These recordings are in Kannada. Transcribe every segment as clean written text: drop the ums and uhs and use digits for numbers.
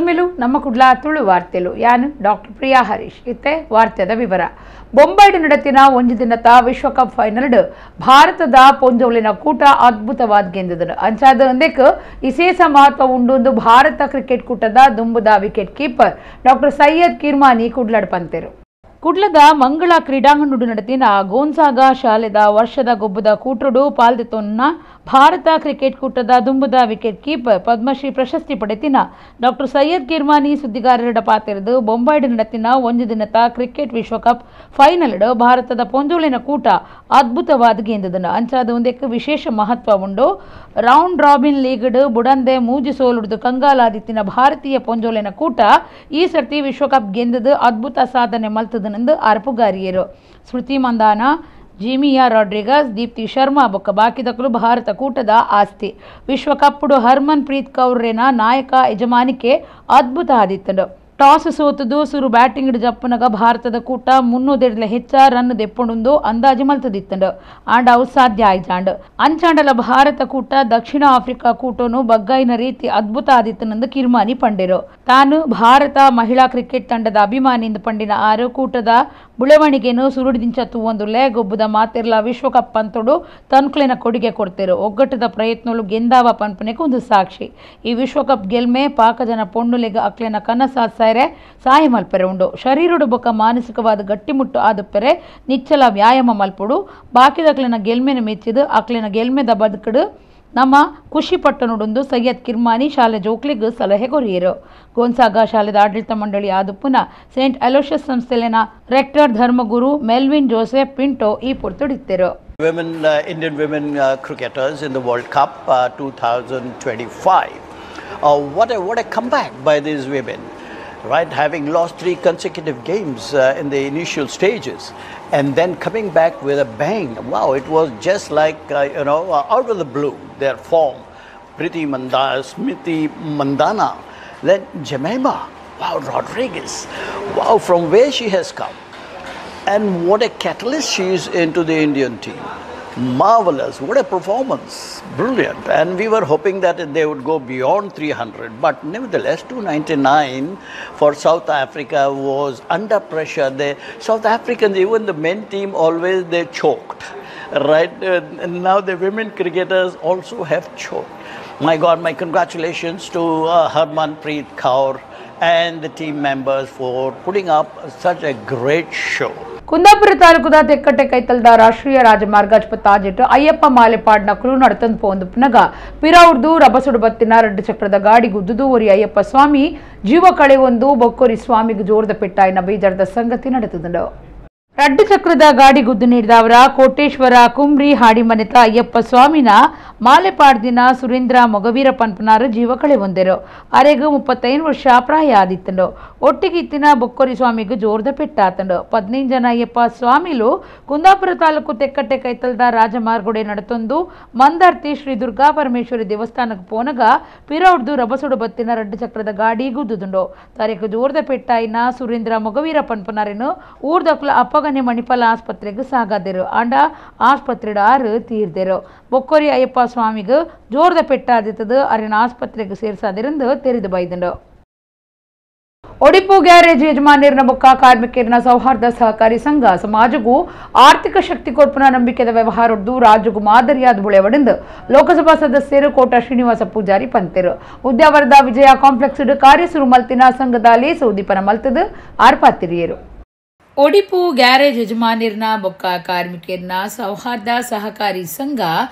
ಮಲ್ಮೇಲು ನಮ್ಮ ಕುಡ್ಲಾ ತುಳು ವಾರ್ತೆಲು ಯಾನು ಡಾಕ್ಟರ್ ಪ್ರಿಯಾ ಹರೀಶ್ ಇತ್ತೆ ವಾರ್ತೆದ ವಿವರ. ಬೊಂಬೈಡ್ ನಡತಿನ ಒಂಜಿ ದಿನದ ವಿಶ್ವಕಪ್ ಫೈನಲ್ ಭಾರತದ ಪೊಂಜೋಲಿನ ಕೂಟ ಅದ್ಭುತವಾದ ಗೆಂದದನು ಅಂಚಾದ ಅಂದೇಕ್ ವಿಶೇಷ ಮಹತ್ವ ಉಂಡು ಭಾರತ ಕ್ರಿಕೆಟ್ ಕೂಟದ ದುಂಬುದ wicket keeper doctor Syed Kirmani ಕುಡ್ಲಾಡ್ ಪಂತೆರು. ಕುಡ್ಲದ ಮಂಗಳ ಕ್ರೀಡಾಂಗಣಡು ನಡತಿನ ಗೋನ್ಸಾಗಾ ಶಾಲೆದ ವರ್ಷದ ಗೊಬ್ಬದ ಕೂಟರು ಪಾಲ್ದೆತೊನ್ನ ಭಾರತ ಕ್ರಿಕೆಟ್ ಕೂಟದ ದುಂಬುದ ವಿಕೆಟ್ ಕೀಪರ್ ಪದ್ಮಶ್ರೀ ಪ್ರಶಸ್ತಿ ಪಡೆತಿನ ಡಾಕ್ಟರ್ ಸೈಯದ್ ಕಿರ್ಮಾನಿ ಸುದ್ದಿಗಾರರ ಪಾತೆರದು ಬೊಂಬೈಡ್ ನಡತಿನ ಒಂದು ದಿನದ ಕ್ರಿಕೆಟ್ ವಿಶ್ವಕಪ್ ಫೈನಲ್ ಭಾರತದ ಪೊಂಜೋಳಿನ ಕೂಟ ಅದ್ಭುತವಾದ ಗೆಂದದನು ಅಂಚಾದ ಒಂದಕ್ಕೆ ವಿಶೇಷ ಮಹತ್ವ ಉಂಡು. ರೌಂಡ್ ರಾಬಿನ್ ಲೀಗ್ಡ್ ಬುಡಂದೆ ಮೂಜಿ ಸೋಲುಡ್ದು ಕಂಗಾಲಾದಿತ್ತಿನ ಭಾರತೀಯ ಪೊಂಜೋಳಿನ ಕೂಟ ಈ ಸರ್ತಿ ವಿಶ್ವಕಪ್ ಗೆಂದದು ಅದ್ಭುತ ಸಾಧನೆ ಮಲ್ತದನೆಂದು ಅರ್ಪುಗಾರಿಯರು. ಸ್ಮೃತಿ ಮಂದಾನ, ಜಿಮಿಯಾ ರಾಡ್ರಿಗಸ್, ದೀಪ್ತಿ ಶರ್ಮಾ ಬೊಕ್ಕ ಬಾಕಿದಕಲು ಭಾರತ ಕೂಟದ ಆಸ್ತಿ. ವಿಶ್ವಕಪ್ಡು ಹರ್ಮನ್ ಪ್ರೀತ್ ಕೌರ್ರೆನ ನಾಯಕ ಯಜಮಾನಿಕೆ ಅದ್ಭುತ ಆದಿತ್ತಂಡು. ಟಾಸ್ ಸೋತದು ಸುರು ಬ್ಯಾಟಿಂಗ್ ಜಪ್ಪನಗ ಭಾರತದ ಕೂಟ 300 ಹೆಚ್ಚ ರನ್ ದೆಪ್ಪೊಂಡು ಅಂದಾಜು ಮಲ್ತದಿತ್ತಂಡು ಆಂಡ ಅವು ಸಾಧ್ಯ ಆಯ್ತಾಂಡು. ಅಂಚಾಂಡಲ ಭಾರತ ಕೂಟ ದಕ್ಷಿಣ ಆಫ್ರಿಕಾ ಕೂಟನು ಬಗ್ಗೈನ ರೀತಿ ಅದ್ಭುತ ಆದಿತ್ತನೆಂದು ಕಿರ್ಮಾನಿ ಪಂಡಿರು. ತಾನು ಭಾರತ ಮಹಿಳಾ ಕ್ರಿಕೆಟ್ ತಂಡದ ಅಭಿಮಾನಿಯಿಂದ ಪಂಡಿನ ಆರು ಕೂಟದ ಬುಳವಣಿಗೆನು ಸುರುಡಿದಿಂಚತ್ತು ಒಂದು ಲೇಗೊಬ್ಬದ ಮಾತಿರ್ಲ ವಿಶ್ವಕಪ್ ಪಂತೊಡು ತನ್ಕುಲಿನ ಕೊಡುಗೆ ಕೊಡ್ತೇರು. ಒಗ್ಗಟ್ಟದ ಪ್ರಯತ್ನಗಳು ಗೆಂದಾವ ಪನ್ಪನೆಗೆ ಒಂದು ಸಾಕ್ಷಿ. ಈ ವಿಶ್ವಕಪ್ ಗೆಲ್ಮೆ ಪಾಕಜನ ಪೊಣ್ಣುಲೆಗ ಅಕ್ಲಿನ ಕನಸಾದ ಸಹಾಯ ಮಲ್ಪೆರೆ ಉಂಡು. ಶರೀರಡು ಬೊಕ್ಕ ಮಾನಸಿಕವಾದ ಗಟ್ಟಿಮುಟ್ಟು ಆದುಪ್ಪೆರೆ ನಿಚ್ಚಲ ವ್ಯಾಯಾಮ ಮಲ್ಪುಡು. ಬಾಕಿದಕ್ಲಿನ ಗೆಲ್ಮೆನ ಮೆಚ್ಚಿದು ಅಕ್ಲಿನ ಗೆಲ್ಮೆದ ಬದುಕಡು ನಮ್ಮ ಖುಷಿ ಪಟ್ಟನುಡೊಂದು ಸೈಯದ್ ಕಿರ್ಮಾನಿ ಶಾಲೆ ಜೋಕ್ಲಿಗ್ ಸಲಹೆ ಕೊರಿಯರು. ಗೋನ್ಸಾಗಾ ಶಾಲೆದ ಆಡಳಿತ ಮಂಡಳಿ ಆದುಪ್ಪುನ ಸೇಂಟ್ ಅಲೋಷಿಯಸ್ ಸಂಸ್ಥೆಲಿನ ರೆಕ್ಟರ್ ಧರ್ಮಗುರು ಮೆಲ್ವಿನ್ ಜೋಸೆಫ್ ಪಿಂಟೋ ಈ ಪೊರ್ತುಡಿತ್ತರು. Indian women cricketers in the World Cup 2025. What a comeback by these women. Right, having lost 3 consecutive games in the initial stages and then coming back with a bang. Wow, it was just like, out of the blue, their form. Smriti Mandana, then Jemima, wow, Rodriguez, wow, from where she has come. And what a catalyst she is into the Indian team. Marvelous, what a performance, brilliant. And we were hoping that they would go beyond 300, but nevertheless 299 for South Africa was under pressure. The South Africans, even the men team, always they choked, right? And now the women cricketers also have choked. My God, my congratulations to Harmanpreet Kaur and the team members for putting up such a great show. Kundapura ತಾಲೂಕುದ ತೆಕ್ಕಟ್ಟೆ ಕೈತಲ್ದ ರಾಷ್ಟ್ರೀಯ ರಾಜಮಾರ್ಗ ತಾಜೆಟ್ ಅಯ್ಯಪ್ಪ ಮಾಲೆಪಾಡ್ನ ಕುರು ನಡತಂದು ಪೋಂದುಪ್ನಗ ಪಿರಾವ್ದು ರಬಸುಡು ಬತ್ತಿನ 2 ಚಕ್ರದ ಗಾಡಿ ಗುದ್ದುದು ಒರಿ ಅಯ್ಯಪ್ಪ ಸ್ವಾಮಿ ಜೀವ ಕಳೆ ಒಂದು ಬೊಕ್ಕೊರಿ ಸ್ವಾಮಿಗೆ ಜೋರದ ಪೆಟ್ಟಾಯಿನ ಬೀಜರದ ಸಂಗತಿ ನಡೆತದಂಡು. 2 ಚಕ್ರದ ಗಾಡಿ ಗುದ್ದು ನೀಡಿದವರ ಕೋಟೇಶ್ವರ ಕುಂಬ್ರಿ ಹಾಡಿಮನೆತ ಅಯ್ಯಪ್ಪ ಸ್ವಾಮಿನ ಮಾಲೆಪಾಡ್ದಿನ ಸುರೇಂದ್ರ ಮೊಗವೀರ ಪನ್ಪನಾರ ಜೀವ ಕಳೆ ಹೊಂದರು. ಅರೆಗೂ 35 ವರ್ಷ ಪ್ರಾಯ ಆದಿತ್ತಂಡು. ಒಟ್ಟಿಗೆ ಇತ್ತಿನ ಬೊಕ್ಕೊರಿ ಸ್ವಾಮಿಗೂ ಜೋರದ ಪೆಟ್ಟಾತಂಡು. 15 ಜನ ಅಯ್ಯಪ್ಪ ಸ್ವಾಮಿಲು ಕುಂದಾಪುರ ತಾಲೂಕು ತೆಕ್ಕಟ್ಟೆ ಕೈತಲ್ದ ರಾಜಮಾರ್ಗುಡೆ ನಡತೊಂದು ಮಂದಾರ್ತಿ ಶ್ರೀ ದುರ್ಗಾ ಪರಮೇಶ್ವರಿ ದೇವಸ್ಥಾನಕ್ಕೆ ಪೋನಗ ಪಿರೌಡ್ದು ರಬಸುಡು ಬತ್ತಿನ 2 ಚಕ್ರದ ಗಾಡಿ ಗುದ್ದುದುಂಡು. ತರೆಕು ಜೋರದ ಪೆಟ್ಟಾಯಿನ ಸುರೇಂದ್ರ ಮೊಗವೀರ ಪನ್ಪನಾರೇನು ಊರ್ದಕ್ಲ ಅಪ್ಪಗನೆ ಮಣಿಪಾಲ ಆಸ್ಪತ್ರೆಗೆ ಸಾಗಾದರು. ಆಂಡ ಆಸ್ಪತ್ರೆಡ 6 ತೀರ್ದರು. ಬೊಕ್ಕೊರಿ ಅಯ್ಯಪ್ಪ ಸ್ವಾಮಿಗೆ ಜೋರದ ಪೆಟ್ಟಾದಿತ್ತದು ಅರಿನ ಆಸ್ಪತ್ರೆಗೆ ಸೇರಿಸಾದಿರಂದು ತೆರೆದು ಬೈದಂಡು. ಒಡಿಪು ಗ್ಯಾರೇಜ್ ಯಜಮಾನಿಯರ್ನ ಬೊಕ್ಕ ಕಾರ್ಮಿಕರನ ಸೌಹಾರ್ದ ಸಹಕಾರಿ ಸಂಘ ಸಮಾಜಗೂ ಆರ್ಥಿಕ ಶಕ್ತಿ ಕೊರ್ಪುನ ನಂಬಿಕೆದ ವ್ಯವಹಾರದ್ದು ರಾಜ್ಯಗೂ ಮಾದರಿಯಾದ ಬುಳೆವಡಿಂದು ಲೋಕಸಭಾ ಸದಸ್ಯರು ಕೋಟ ಶ್ರೀನಿವಾಸ ಪೂಜಾರಿ ಪಂತೆರು. ಉದ್ಯಾವರದ ವಿಜಯ ಕಾಂಪ್ಲೆಕ್ಸ್ ಕಾರ್ಯಸುರು ಮಲ್ತಿನ ಸಂಘದಲ್ಲಿ ಸೌದೀಪನ ಮಲ್ತದು ಆರ್ಪಾತಿರಿಯರು. ಒಡಿಪು ಗ್ಯಾರೇಜ್ ಯಜಮಾನಿರ್ನ ಬೊಕ್ಕ ಕಾರ್ಮಿಕರನ ಸೌಹಾರ್ದ ಸಹಕಾರಿ ಸಂಘ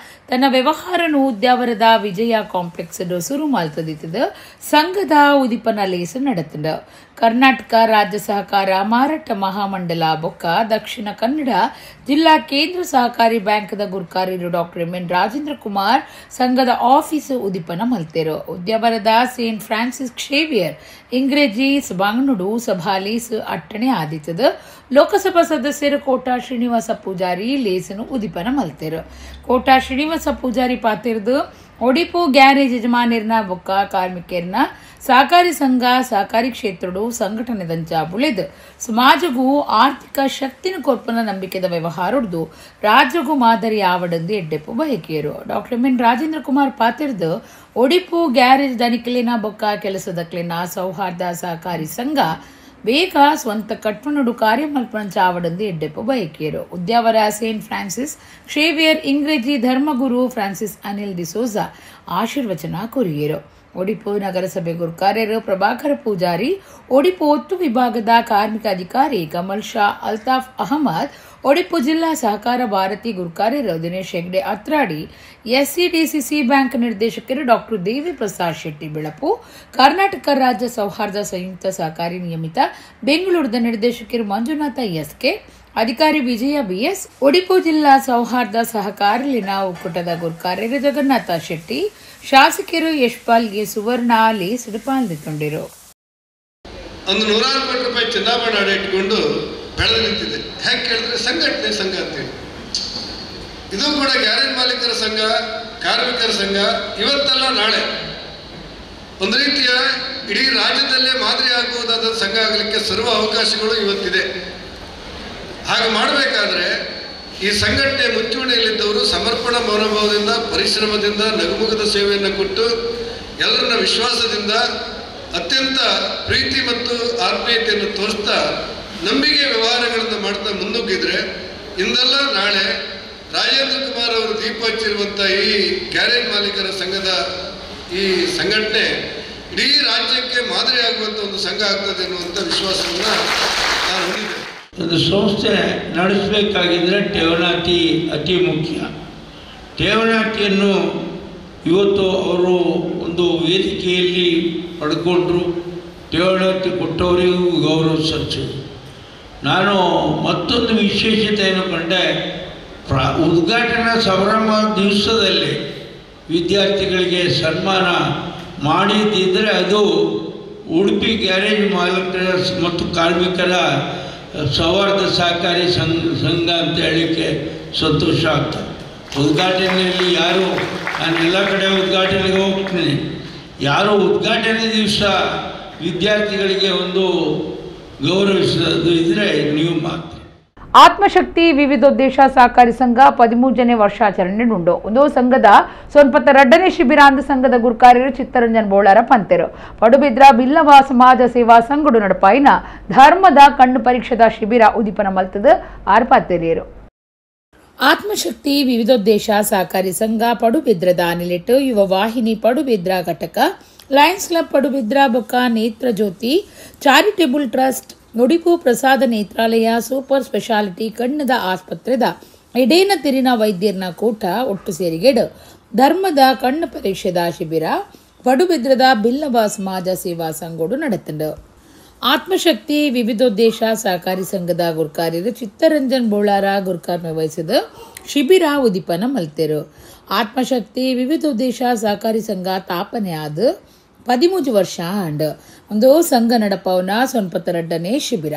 ತನ್ನ ವ್ಯವಹಾರನು ಉದ್ಯಾವರದ ವಿಜಯ ಕಾಂಪ್ಲೆಕ್ಸ್ ಸುರು ಮಾಲ್ತದಿತ್ತದ ಸಂಘದ ಉದಿಪನ ಲೇಸು ನಡೆತದ. ಕರ್ನಾಟಕ ರಾಜ್ಯ ಸಹಕಾರ ಮಾರಾಟ ಮಹಾಮಂಡಲ ಬೊಕ್ಕ ದಕ್ಷಿಣ ಕನ್ನಡ ಜಿಲ್ಲಾ ಕೇಂದ್ರ ಸಹಕಾರಿ ಬ್ಯಾಂಕ್ದ ಗುರ್ಕಾರಿರು ಡಾಕ್ಟರ್ ಎನ್ ರಾಜೇಂದ್ರ ಕುಮಾರ್ ಸಂಘದ ಆಫೀಸ್ ಉದಿಪನ ಮಲ್ತೆರು. ಉದ್ಯಾವರದ ಸೇಂಟ್ ಫ್ರಾನ್ಸಿಸ್ ಕ್ಷೇವಿಯರ್ ಇಂಗ್ರೇಜಿ ಸಭಾಂಗಣುಡು ಸಭಾಲೀಸ್ ಅಟ್ಟಣೆ ಆದಿತ್ತದ. ಲೋಕಸಭಾ ಸದಸ್ಯರು ಕೋಟ ಶ್ರೀನಿವಾಸ ಪೂಜಾರಿ ಲೇಸನು ಉದಿಪನ ಮಲ್ತೆರು. ಕೋಟ ಶ್ರೀನಿವಾಸ ಪೂಜಾರಿ ಪಾತಿರ್ದು ಒಡಿಪು ಗ್ಯಾರೇಜ್ ಯಜಮಾನಿರ್ನ ಬೊಕ್ಕ ಕಾರ್ಮಿಕರ್ನ ಸಹಕಾರಿ ಸಂಘ ಸಹಕಾರಿ ಕ್ಷೇತ್ರಡು ಸಂಘಟನೆದಂಚ ಬುಳಿದು ಸಮಾಜಗೂ ಆರ್ಥಿಕ ಶಕ್ತಿನ ಕೊರ್ಪನ ನಂಬಿಕೆದ ವ್ಯವಹಾರದ್ದು ರಾಜ್ಯಗೂ ಮಾದರಿ ಆವಡಂದು ಎಡ್ಡೆಪ್ಪು ಬಯಕೆಯರು. Doctor M N Rajendra Kumar ಪಾತಿರ್ದು ಒಡಿಪು ಗ್ಯಾರೇಜ್ ದನಿಕಲಿನ ಬೊಕ್ಕ ಕೆಲಸದಕ್ಲಿನ ಸೌಹಾರ್ದ ಸಹಕಾರಿ ಸಂಘ ಬೇಗ ಸ್ವಂತ ಕಟ್ಪನಡು ಕಾರ್ಯಮಲ್ಪನ ಆವಡಂದು ಎಡ್ಡೆಪ್ಪು ಬಯಕೆಯರು. ಉದ್ಯಾವರ ಸೇಂಟ್ ಫ್ರಾನ್ಸಿಸ್ ಕ್ಷೇವಿಯರ್ ಇಂಗ್ರೇಜಿ ಧರ್ಮಗುರು ಫ್ರಾನ್ಸಿಸ್ ಅನಿಲ್ ಡಿಸೋಜ ಆಶೀರ್ವಚನ ಕೊರಿಯರು. ಒಡಿಪು ನಗರಸಭೆ ಗುರುಕಾರ್ಯರು ಪ್ರಭಾಕರ ಪೂಜಾರಿ, ಒಡಿಪು ಒತ್ತು ವಿಭಾಗದ ಕಾರ್ಮಿಕ ಅಧಿಕಾರಿ ಕಮಲ್ ಶಾ ಅಲ್ತಾಫ್ ಅಹಮದ್, ಒಡಿಪು ಜಿಲ್ಲಾ ಸಹಕಾರ ಭಾರತಿ ಗುರುಕಾರ್ಯರು ದಿನೇಶ್ ಹೆಗ್ಡೆ ಅತ್ರಾಡಿ, ಎಸ್ಸಿಡಿಸಿಸಿ ಬ್ಯಾಂಕ್ ನಿರ್ದೇಶಕರು ಡಾಕ್ಟರ್ ದೇವಿ ಪ್ರಸಾದ್ ಶೆಟ್ಟಿ ಬೆಳಪು, ಕರ್ನಾಟಕ ರಾಜ್ಯ ಸೌಹಾರ್ದ ಸಂಯುಕ್ತ ಸಹಕಾರಿ ನಿಯಮಿತ ಬೆಂಗಳೂರದ ನಿರ್ದೇಶಕರು ಮಂಜುನಾಥ ಎಸ್ಕೆ, ಅಧಿಕಾರಿ ವಿಜಯ ಬಿಎಸ್, ಒಡಿಪು ಜಿಲ್ಲಾ ಸೌಹಾರ್ದ ಸಹಕಾರಲಿನ ಒಕ್ಕೂಟದ ಗುರುಕಾರ್ಯರು ಜಗನ್ನಾಥ ಶೆಟ್ಟಿ, ಶಾಸಕರು ಯಶ್ಪಾಲ್ ಗೆ ಸುವರ್ಣ ಅಲಿ ಸಿಡಿಪಾಲ್ದಿಕೊಂಡಿರು. ಒಂದು 100 ಕೋಟಿ ರೂಪಾಯಿ ಚಿನ್ನಾಭರಣ ಇಟ್ಕೊಂಡು ಬೆಳೆದು ನಿಂತಿದೆ. ಹೇಗೆ ಕೇಳಿದ್ರೆ ಸಂಘಟನೆ ಸಂಘ ಅಂತೇಳಿ. ಇದು ಕೂಡ ಗ್ಯಾರೇಜ್ ಮಾಲೀಕರ ಸಂಘ, ಕಾರ್ಮಿಕರ ಸಂಘ ಇವತ್ತಲ್ಲ ನಾಳೆ ಒಂದು ರೀತಿಯ ಇಡೀ ರಾಜ್ಯದಲ್ಲೇ ಮಾದರಿ ಆಗಬಹುದಾದ ಸಂಘ ಆಗಲಿಕ್ಕೆ ಸರ್ವ ಅವಕಾಶಗಳು ಇವತ್ತಿದೆ. ಹಾಗೆ ಮಾಡಬೇಕಾದ್ರೆ ಈ ಸಂಘಟನೆ ಮುಚ್ಚುವಣೆಯಲ್ಲಿದ್ದವರು ಸಮರ್ಪಣಾ ಮನೋಭಾವದಿಂದ, ಪರಿಶ್ರಮದಿಂದ, ನಗುಮುಗದ ಸೇವೆಯನ್ನು ಕೊಟ್ಟು ಎಲ್ಲರನ್ನ ವಿಶ್ವಾಸದಿಂದ ಅತ್ಯಂತ ಪ್ರೀತಿ ಮತ್ತು ಆತ್ಮೀಯತೆಯನ್ನು ತೋರಿಸ್ತಾ ನಂಬಿಕೆ ವ್ಯವಹಾರಗಳನ್ನು ಮಾಡ್ತಾ ಮುಂದೂಗಿದ್ರೆ ಇಂದಲ್ಲ ನಾಳೆ ರಾಜೇಂದ್ರ ಕುಮಾರ್ ಅವರು ದೀಪ ಹಚ್ಚಿರುವಂಥ ಈ ಗ್ಯಾರೇಜ್ ಮಾಲೀಕರ ಸಂಘದ ಈ ಸಂಘಟನೆ ಇಡೀ ರಾಜ್ಯಕ್ಕೆ ಮಾದರಿ ಆಗುವಂಥ ಒಂದು ಸಂಘ ಆಗ್ತದೆ ಎನ್ನುವಂಥ ವಿಶ್ವಾಸವನ್ನು ನಾನು ಹೊಂದಿದ್ದೇನೆ. ಒಂದು ಸಂಸ್ಥೆ ನಡೆಸಬೇಕಾಗಿದ್ದರೆ ಠೇವಣಾತಿ ಅತಿ ಮುಖ್ಯ. ಠೇವಣಾತಿಯನ್ನು ಇವತ್ತು ಅವರು ಒಂದು ವೇದಿಕೆಯಲ್ಲಿ ಪಡ್ಕೊಂಡ್ರು. ಠೇವಣಾತಿ ಕೊಟ್ಟವರಿಗೂ ಗೌರವ ಸಲ್ಲಿಸಿದ್ರು. ನಾನು ಮತ್ತೊಂದು ವಿಶೇಷತೆಯನ್ನು ಕಂಡೆ. ಉದ್ಘಾಟನಾ ಸಂಭ್ರಮ ದಿವಸದಲ್ಲಿ ವಿದ್ಯಾರ್ಥಿಗಳಿಗೆ ಸನ್ಮಾನ ಮಾಡಿದ್ದಿದ್ದರೆ ಅದು ಉಡುಪಿ ಗ್ಯಾರೇಜ್ ಮಾಲೀಕರ ಮತ್ತು ಕಾರ್ಮಿಕರ ಸೌಹಾರ್ದ ಸಹಕಾರಿ ಸಂಘ ಅಂತ ಹೇಳಲಿಕ್ಕೆ ಸಂತೋಷ ಆಗ್ತದೆ. ಉದ್ಘಾಟನೆಯಲ್ಲಿ ಯಾರು, ನಾನೆಲ್ಲ ಕಡೆ ಉದ್ಘಾಟನೆಗೆ ಹೋಗ್ತೀನಿ, ಯಾರು ಉದ್ಘಾಟನೆ ದಿವಸ ವಿದ್ಯಾರ್ಥಿಗಳಿಗೆ ಒಂದು ಗೌರವಿಸೋದು ಇದ್ದರೆ ನೀವು ಮಾತ್ರ. ಆತ್ಮಶಕ್ತಿ ವಿವಿಧೋದ್ದೇಶ ಸಹಕಾರಿ ಸಂಘ 13ನೇ ವರ್ಷಾಚರಣೆ ಉಂಡು. ಒಂದು ಸಂಘದ ಸೊನ್ಪತ್ತ ರಡ್ಡನೇ ಶಿಬಿರ ಅಂದ ಸಂಘದ ಗುರುಕಾರ್ಯರು ಚಿತ್ತರಂಜನ್ ಬೋಳಾರ ಪಂತೆರು ಪಡುಬಿದ್ರ ಬಿಲ್ಲವ ಸಮಾಜ ಸೇವಾ ಸಂಘಡು ನಡಪಾಯಿನ ಧರ್ಮದ ಕಣ್ಣು ಪರೀಕ್ಷೆದ ಶಿಬಿರ ಉದಿಪನ ಮಲ್ತದ ಆರ್ಪಾತೆರಿಯರು. ಆತ್ಮಶಕ್ತಿ ವಿವಿಧೋದ್ದೇಶ ಸಹಕಾರಿ ಸಂಘ ಪಡುಬಿದ್ರದ ಅನಿಲಿಟ್ಟು ಯುವ ವಾಹಿನಿ ಪಡುಬಿದ್ರ ಘಟಕ, ಲಯನ್ಸ್ ಕ್ಲಬ್ ಪಡುಬಿದ್ರ ಬೊಕ್ಕ ನೇತ್ರ ಜ್ಯೋತಿ ಚಾರಿಟೇಬಲ್ ಟ್ರಸ್ಟ್, ನುಡಿಪು ಪ್ರಸಾದ ನೇತ್ರಾಲಯ, ಸೂಪರ್ ಸ್ಪೆಷಾಲಿಟಿ ಕಣ್ಣದ ಆಸ್ಪತ್ರೆದ ಎಡೇನ ತಿರಿನ ವೈದ್ಯರ್ನ ಕೂಟ ಒಟ್ಟು ಸೇರಿಗೆಡು ಧರ್ಮದ ಕಣ್ಣು ಪರೀಕ್ಷೆದ ಶಿಬಿರ ಪಡುಬಿದ್ರದ ಬಿಲ್ಲವ ಸಮಾಜ ಸೇವಾ ಸಂಘಡು ನಡೆತಂಡು. ಆತ್ಮಶಕ್ತಿ ವಿವಿಧೋದ್ದೇಶ ಸಹಕಾರಿ ಸಂಘದ ಗುರುಕಾರ್ಯರು ಚಿತ್ತರಂಜನ್ ಬೋಳಾರ ಗುರುಕಾರ್ಯ ವಹಿಸಿದ ಶಿಬಿರ ಉದಿಪನ ಮಲ್ತೆರು. ಆತ್ಮಶಕ್ತಿ ವಿವಿಧೋದ್ದೇಶ ಸಹಕಾರಿ ಸಂಘ ಸ್ಥಾಪನೆ ಆದ 13 ವರ್ಷ ಅಂಡ್ ಒಂದು ಸಂಘ ನಡಪವನ ಸೊನ್ಪತ್ತರಡ್ಡನೇ ಶಿಬಿರ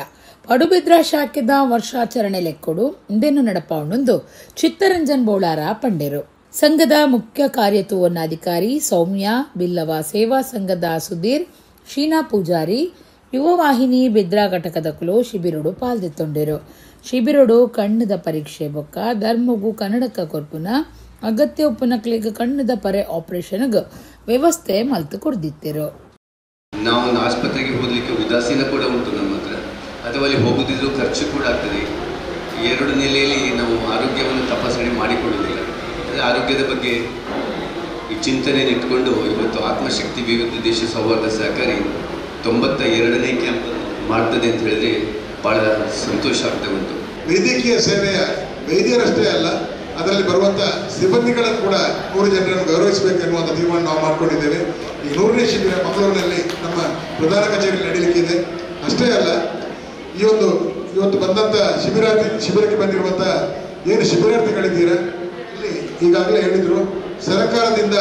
ಪಡುಬಿದ್ರ ಶಾಖೆದ ವರ್ಷಾಚರಣೆ ಲೆಕ್ಕೊಡು ಇಂದೆನ್ನು ನಡಪವನೊಂದು ಚಿತ್ತರಂಜನ್ ಬೋಳಾರ ಪಂಡೆರು. ಸಂಘದ ಮುಖ್ಯ ಕಾರ್ಯತೋವನಾಧಿಕಾರಿ ಸೌಮ್ಯ, ಬಿಲ್ಲವ ಸೇವಾ ಸಂಘದ ಸುಧೀರ್, ಶೀನಾ ಪೂಜಾರಿ, ಯುವ ವಾಹಿನಿ ಬಿದ್ರಾ ಘಟಕದಕುಲು ಶಿಬಿರುಡು ಪಾಲ್ದಿತ್ತೊಂಡಿರು. ಶಿಬಿರುಡು ಕಣ್ಣದ ಪರೀಕ್ಷೆ ಬೊಕ್ಕ ಧರ್ಮಗೂ ಕನ್ನಡಕ ಕೊರ್ಪುನ ಅಗತ್ಯ ಉಪನಕ್ಲಿಗೆ ಕಣ್ಣದ ಪರೆ ಆಪರೇಷನ್ಗೆ ವ್ಯವಸ್ಥೆ ಮಲ್ತು ಕೊಡ್ದಿತ್ತಿರು. ನಾವು ಒಂದು ಆಸ್ಪತ್ರೆಗೆ ಹೋಗಲಿಕ್ಕೆ ಉದಾಸೀನ ಕೂಡ ಉಂಟು ನಮ್ಮ ಹತ್ರ, ಅಥವಾ ಅಲ್ಲಿ ಹೋಗುತ್ತಿದ್ರು ಖರ್ಚು ಕೂಡ ಆಗ್ತದೆ. ಎರಡು ನೆಲೆಯಲ್ಲಿ ನಾವು ಆರೋಗ್ಯವನ್ನು ತಪಾಸಣೆ ಮಾಡಿಕೊಳ್ಳುವುದಿಲ್ಲ. ಅಂದರೆ ಆರೋಗ್ಯದ ಬಗ್ಗೆ ಈ ಚಿಂತನೆಯನ್ನು ಇಟ್ಕೊಂಡು ಇವತ್ತು ಆತ್ಮಶಕ್ತಿ ವಿವಿಧೋದ್ದೇಶ ಸೌಹಾರ್ದ ಸಹಕಾರಿ 92ನೇ ಕ್ಯಾಂಪ್ ಮಾಡ್ತದೆ ಅಂತ ಹೇಳಿದ್ರೆ ಭಾಳ ಸಂತೋಷ ಆಗ್ತಾ ಉಂಟು. ವೈದ್ಯಕೀಯ ಸೇವೆಯ ವೈದ್ಯರಷ್ಟೇ ಅಲ್ಲ, ಅದರಲ್ಲಿ ಬರುವಂಥ ಸಿಬ್ಬಂದಿಗಳನ್ನು ಕೂಡ 100 ಜನರನ್ನು ಗೌರವಿಸಬೇಕು ಎನ್ನುವಂಥ ತೀರ್ಮಾನ ನಾವು ಮಾಡಿಕೊಂಡಿದ್ದೇವೆ. ಈ 100ನೇ ಶಿಬಿರ ಮಂಗಳೂರಿನಲ್ಲಿ ನಮ್ಮ ಪ್ರಧಾನ ಕಚೇರಿಯಲ್ಲಿ ನಡೀಲಿಕ್ಕಿದೆ. ಅಷ್ಟೇ ಅಲ್ಲ, ಇವತ್ತು ಬಂದಂಥ ಶಿಬಿರಕ್ಕೆ ಬಂದಿರುವಂಥ ಏನು ಶಿಬಿರಾರ್ಥಿಗಳಿದ್ದೀರಾ, ಇಲ್ಲಿ ಈಗಾಗಲೇ ಹೇಳಿದರು, ಸರ್ಕಾರದಿಂದ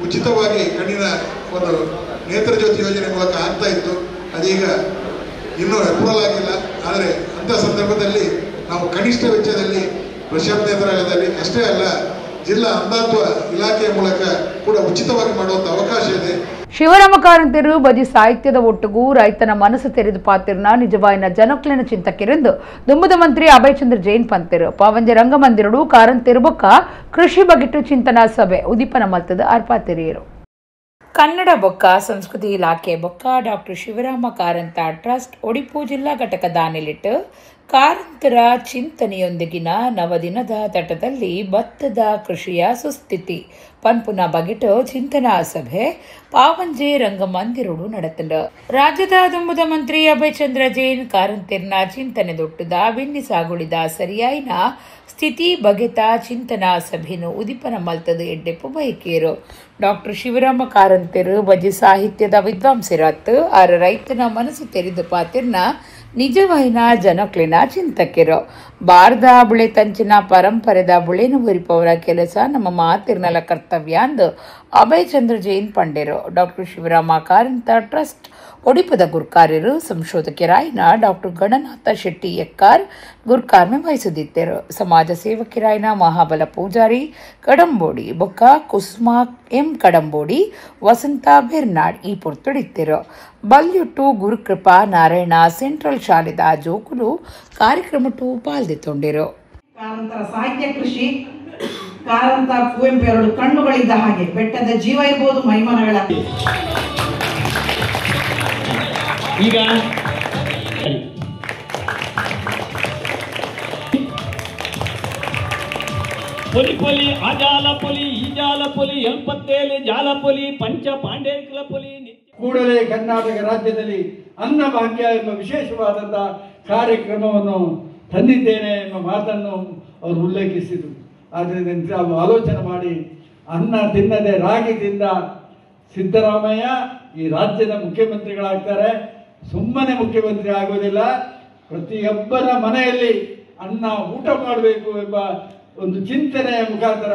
ಉಚಿತವಾಗಿ ಕಣ್ಣಿನ ಒಂದು ನೇತ್ರಜ್ಯೋತಿ ಯೋಜನೆ ಮೂಲಕ ಆಗ್ತಾ ಇತ್ತು. ಅದೀಗ ಇನ್ನೂ ಅಪ್ರೂವಲ್ ಆಗಿಲ್ಲ. ಆದರೆ ಅಂಥ ಸಂದರ್ಭದಲ್ಲಿ ನಾವು ಕನಿಷ್ಠ ವೆಚ್ಚದಲ್ಲಿ ಪ್ರಶಾಂತ್ ನೇತ್ರಾಲಯದಲ್ಲಿ ಅಷ್ಟೇ ಅಲ್ಲ, ಜಿಲ್ಲಾ ಅಂಧತ್ವ ಇಲಾಖೆಯ ಮೂಲಕ ಕೂಡ ಉಚಿತವಾಗಿ ಮಾಡುವಂಥ ಅವಕಾಶ ಇದೆ. ಶಿವರಾಮ ಕಾರಂತರು ಬಜಿ ಸಾಹಿತ್ಯದ ಒಟ್ಟಿಗೂ ರೈತನ ಮನಸ್ಸು ತೆರೆದು ಪಾತಿರ್ನ ನಿಜವಾಯಿನ ಜನಕ್ಲಿನ ಚಿಂತಕಿರೆಂದು ದುಂಬದ ಮಂತ್ರಿ ಅಭಯಚಂದ್ರ ಜೈನ್ ಪಂತಿರು ಪಾವಂಜೆ ರಂಗಮಂದಿರಡು ಕಾರಂತರು ಬೊಕ್ಕ ಕೃಷಿ ಬಗೆಟ್ಟು ಚಿಂತನಾ ಸಭೆ ಉದಿಪನ ಮಲ್ತದ ಅರ್ಪಾತಿರಿಯರು. ಕನ್ನಡ ಬೊಕ್ಕ ಸಂಸ್ಕೃತಿ ಇಲಾಖೆ ಬೊಕ್ಕ ಡಾಕ್ಟರ್ ಶಿವರಾಮ ಕಾರಂತ ಟ್ರಸ್ಟ್ ಒಡಿಪು ಜಿಲ್ಲಾ ಘಟಕ ದಾನಿಲಿಟ್ಟು ಕಾರಂತರ ಚಿಂತನೆಯೊಂದಿಗಿನ ನವದಿನದ ತಟದಲ್ಲಿ ಭತ್ತದ ಕೃಷಿಯ ಸುಸ್ಥಿತಿ ಪನ್ಪುನ ಬಗೆಟು ಚಿಂತನಾ ಸಭೆ ಪಾವಂಜೆ ರಂಗಮಂದಿರಡು ನಡೆತಂಡ. ರಾಜ್ಯದ ದುಂಬುದ ಮಂತ್ರಿ ಅಭಯಚಂದ್ರ ಜೈನ್ ಕಾರಂತಿರ್ನ ಚಿಂತನೆ ದೊಟ್ಟುದ ಬಿನ್ನಿ ಸಾಗುಳಿದ ಸರಿಯಾಯಿನ ಸ್ಥಿತಿ ಬಗೆತ ಚಿಂತನಾ ಸಭೆನು ಉದಿಪನ ಮಲ್ತದ ಎಡ್ಡೆಪ್ಪು ಬಯಕೇರು. ಡಾಕ್ಟರ್ ಶಿವರಾಮ ಕಾರಂತರು ಬಜಿ ಸಾಹಿತ್ಯದ ವಿದ್ವಾಂಸರತ್ತು ಆರ ರೈತನ ಮನಸ್ಸು ತೆರೆದು ಪಾತಿರ್ನ ನಿಜವಾಯಿನ ಜನಕ್ಲಿನ ಚಿಂತಕಿರು. ಬಾರ್ದ ಬುಳೆ ತಂಚಿನ ಪರಂಪರೆದ ಬುಳೆನು ಬರಿಪವರ ಕೆಲಸ ನಮ್ಮ ಮಾತಿರ್ನಲ ಕರ್ತವ್ಯ ಅಂದು ಅಭಯಚಂದ್ರ ಜೈನ್ ಪಂಡೆರು. ಡಾಕ್ಟರ್ ಶಿವರಾಮ ಕಾರಂತ ಟ್ರಸ್ಟ್ ಒಡಿಪದ ಗುರ್ಕಾರ್ಯರು ಸಂಶೋಧಕರಾಯಿನ ಡಾಕ್ಟರ್ ಗಣನಾಥ ಶೆಟ್ಟಿ ಎಕ್ಕಾರ್ ಗುರ್ಕಾರ್ಮೆ ವಹಿಸುದಿತ್ತರು. ಸಮಾಜ ಸೇವಕರಾಯಿನ ಮಹಾಬಲ ಪೂಜಾರಿ ಕಡಂಬೋಡಿ ಬೊಕ್ಕ ಕುಸುಮಾ ಎಂ ಕಡಂಬೋಡಿ ವಸಂತ ಬೆರ್ನಾಡ್ ಈ ಪೊರ್ತುಡಿತ್ತರು. ಬಲ್ಯುಟ್ಟು ಗುರುಕೃಪಾ ನಾರಾಯಣ ಸೆಂಟ್ರಲ್ ಶಾಲೆದ ಜೋಕುಲು ಕಾರ್ಯಕ್ರಮಟು ಪಾಲ್ದೆತ್ತೊಂಡಿರು. ಕಾರಂತರ ಸಾಹಿತ್ಯ ಕೃಷಿ ಕಾರಂತ ಕುವೆಂಪು ಎರಡು ಕಣ್ಣುಗಳಿದ್ದ ಹಾಗೆ ಬೆಟ್ಟದ ಜೀವ ಇರ್ಬೋದು ಮೈಮನಗಳ ಈಗ ಪೊಲಿ ಪೊಲಿ ಆಜಾಲ ಪೊಲಿ ಈಜಾಲ ಪೊಲಿ ಎಲ್ಪತ್ತೇಲೆ ಜಾಲ ಪೊಲಿ ಪಂಚ ಪಾಂಡೇಕಲ ಪೊಲಿ. ಕೂಡಲೇ ಕರ್ನಾಟಕ ರಾಜ್ಯದಲ್ಲಿ ಅನ್ನಭಾಗ್ಯ ಎಂಬ ವಿಶೇಷವಾದಂತಹ ಕಾರ್ಯಕ್ರಮವನ್ನು ತಂದಿದ್ದೇನೆ ಎಂಬ ಮಾತನ್ನು ಅವರು ಉಲ್ಲೇಖಿಸಿದರು. ಆದ್ದರಿಂದ ನಾವು ಆಲೋಚನೆ ಮಾಡಿ ಅನ್ನ ತಿನ್ನದೆ ರಾಗಿ ತಿಂದ ಸಿದ್ದರಾಮಯ್ಯ ಈ ರಾಜ್ಯದ ಮುಖ್ಯಮಂತ್ರಿಗಳಾಗ್ತಾರೆ. ಸುಮ್ಮನೆ ಮುಖ್ಯಮಂತ್ರಿ ಆಗೋದಿಲ್ಲ, ಪ್ರತಿಯೊಬ್ಬರ ಮನೆಯಲ್ಲಿ ಅನ್ನ ಊಟ ಮಾಡಬೇಕು ಎಂಬ ಒಂದು ಚಿಂತನೆಯ ಮುಖಾಂತರ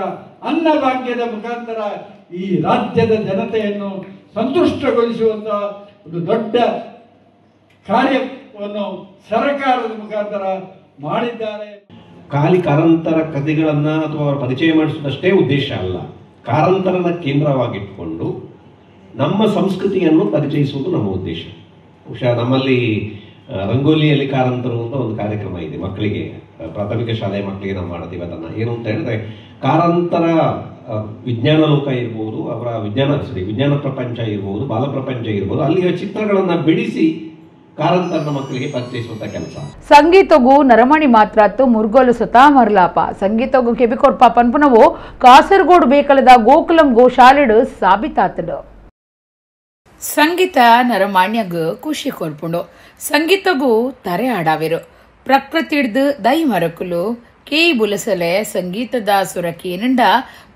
ಅನ್ನಭಾಗ್ಯದ ಮುಖಾಂತರ ಈ ರಾಜ್ಯದ ಜನತೆಯನ್ನು ಸಂತುಷ್ಟಗೊಳಿಸುವಂತಹ ಒಂದು ದೊಡ್ಡ ಕಾರ್ಯವನ್ನು ಸರ್ಕಾರದ ಮುಖಾಂತರ ಮಾಡಿದ್ದಾರೆ. ಖಾಲಿ ಕಾರಂತರ ಕಥೆಗಳನ್ನ ಅಥವಾ ಅವರ ಪರಿಚಯ ಮಾಡಿಸುವುದಷ್ಟೇ ಉದ್ದೇಶ ಅಲ್ಲ, ಕಾರಂತರನ್ನ ಕೇಂದ್ರವಾಗಿಟ್ಟುಕೊಂಡು ನಮ್ಮ ಸಂಸ್ಕೃತಿಯನ್ನು ಪರಿಚಯಿಸುವುದು ನಮ್ಮ ಉದ್ದೇಶ. ಬಹುಶಃ ನಮ್ಮಲ್ಲಿ ರಂಗೋಲಿಯಲ್ಲಿ ಕಾರಂತರು ಅಂತ ಒಂದು ಕಾರ್ಯಕ್ರಮ ಇದೆ ಮಕ್ಕಳಿಗೆ, ಪ್ರಾಥಮಿಕ ಶಾಲೆಯ ಮಕ್ಕಳಿಗೆ ನಾವು ಮಾಡ್ತೀವಿ ಅದನ್ನು. ಏನು ಅಂತ ಹೇಳಿದ್ರೆ ಕಾರಂತರ ವಿಜ್ಞಾನ ಲೋಕ ಇರ್ಬೋದು, ಅವರ ವಿಜ್ಞಾನ ಪ್ರಪಂಚ ಇರ್ಬೋದು, ಬಾಲ ಪ್ರಪಂಚ ಇರ್ಬೋದು, ಅಲ್ಲಿಯ ಚಿತ್ರಗಳನ್ನು ಬಿಡಿಸಿ ಕಾರಂತರನ ಮಕ್ಕಳಿಗೆ ಪರಿಚಯಿಸುವಂತ ಕೆಲಸ. ಸಂಗೀತಗೂ ನರಮಣಿ ಮಾತ್ರ ಮುರುಗೋಲು ಸುತ ಮರಲಾಪ ಸಂಗೀತಗೂ ಕೆಬಿಕೊರ್ಪ ಪನ್ಪುನವು ಕಾಸರಗೋಡು ಬೇಕಲದ ಗೋಕುಲಂ ಗೋಶಾಲೆಡು ಸಾಬೀತಾತಡು. ಸಂಗೀತ ನರಮಾಣ್ಯಗ ಖುಷಿ ಕೊರ್ಪುಂಡು ಸಂಗೀತಗೂ ತರೆ ಆಡಾವಿರು. ಪ್ರಕೃತಿ ಹಿಡ್ದು ದೈ ಮರಕುಲು ಕೇಯಿ ಬುಲಸಲೆ ಸಂಗೀತದ ಸುರಕೇನಂಡ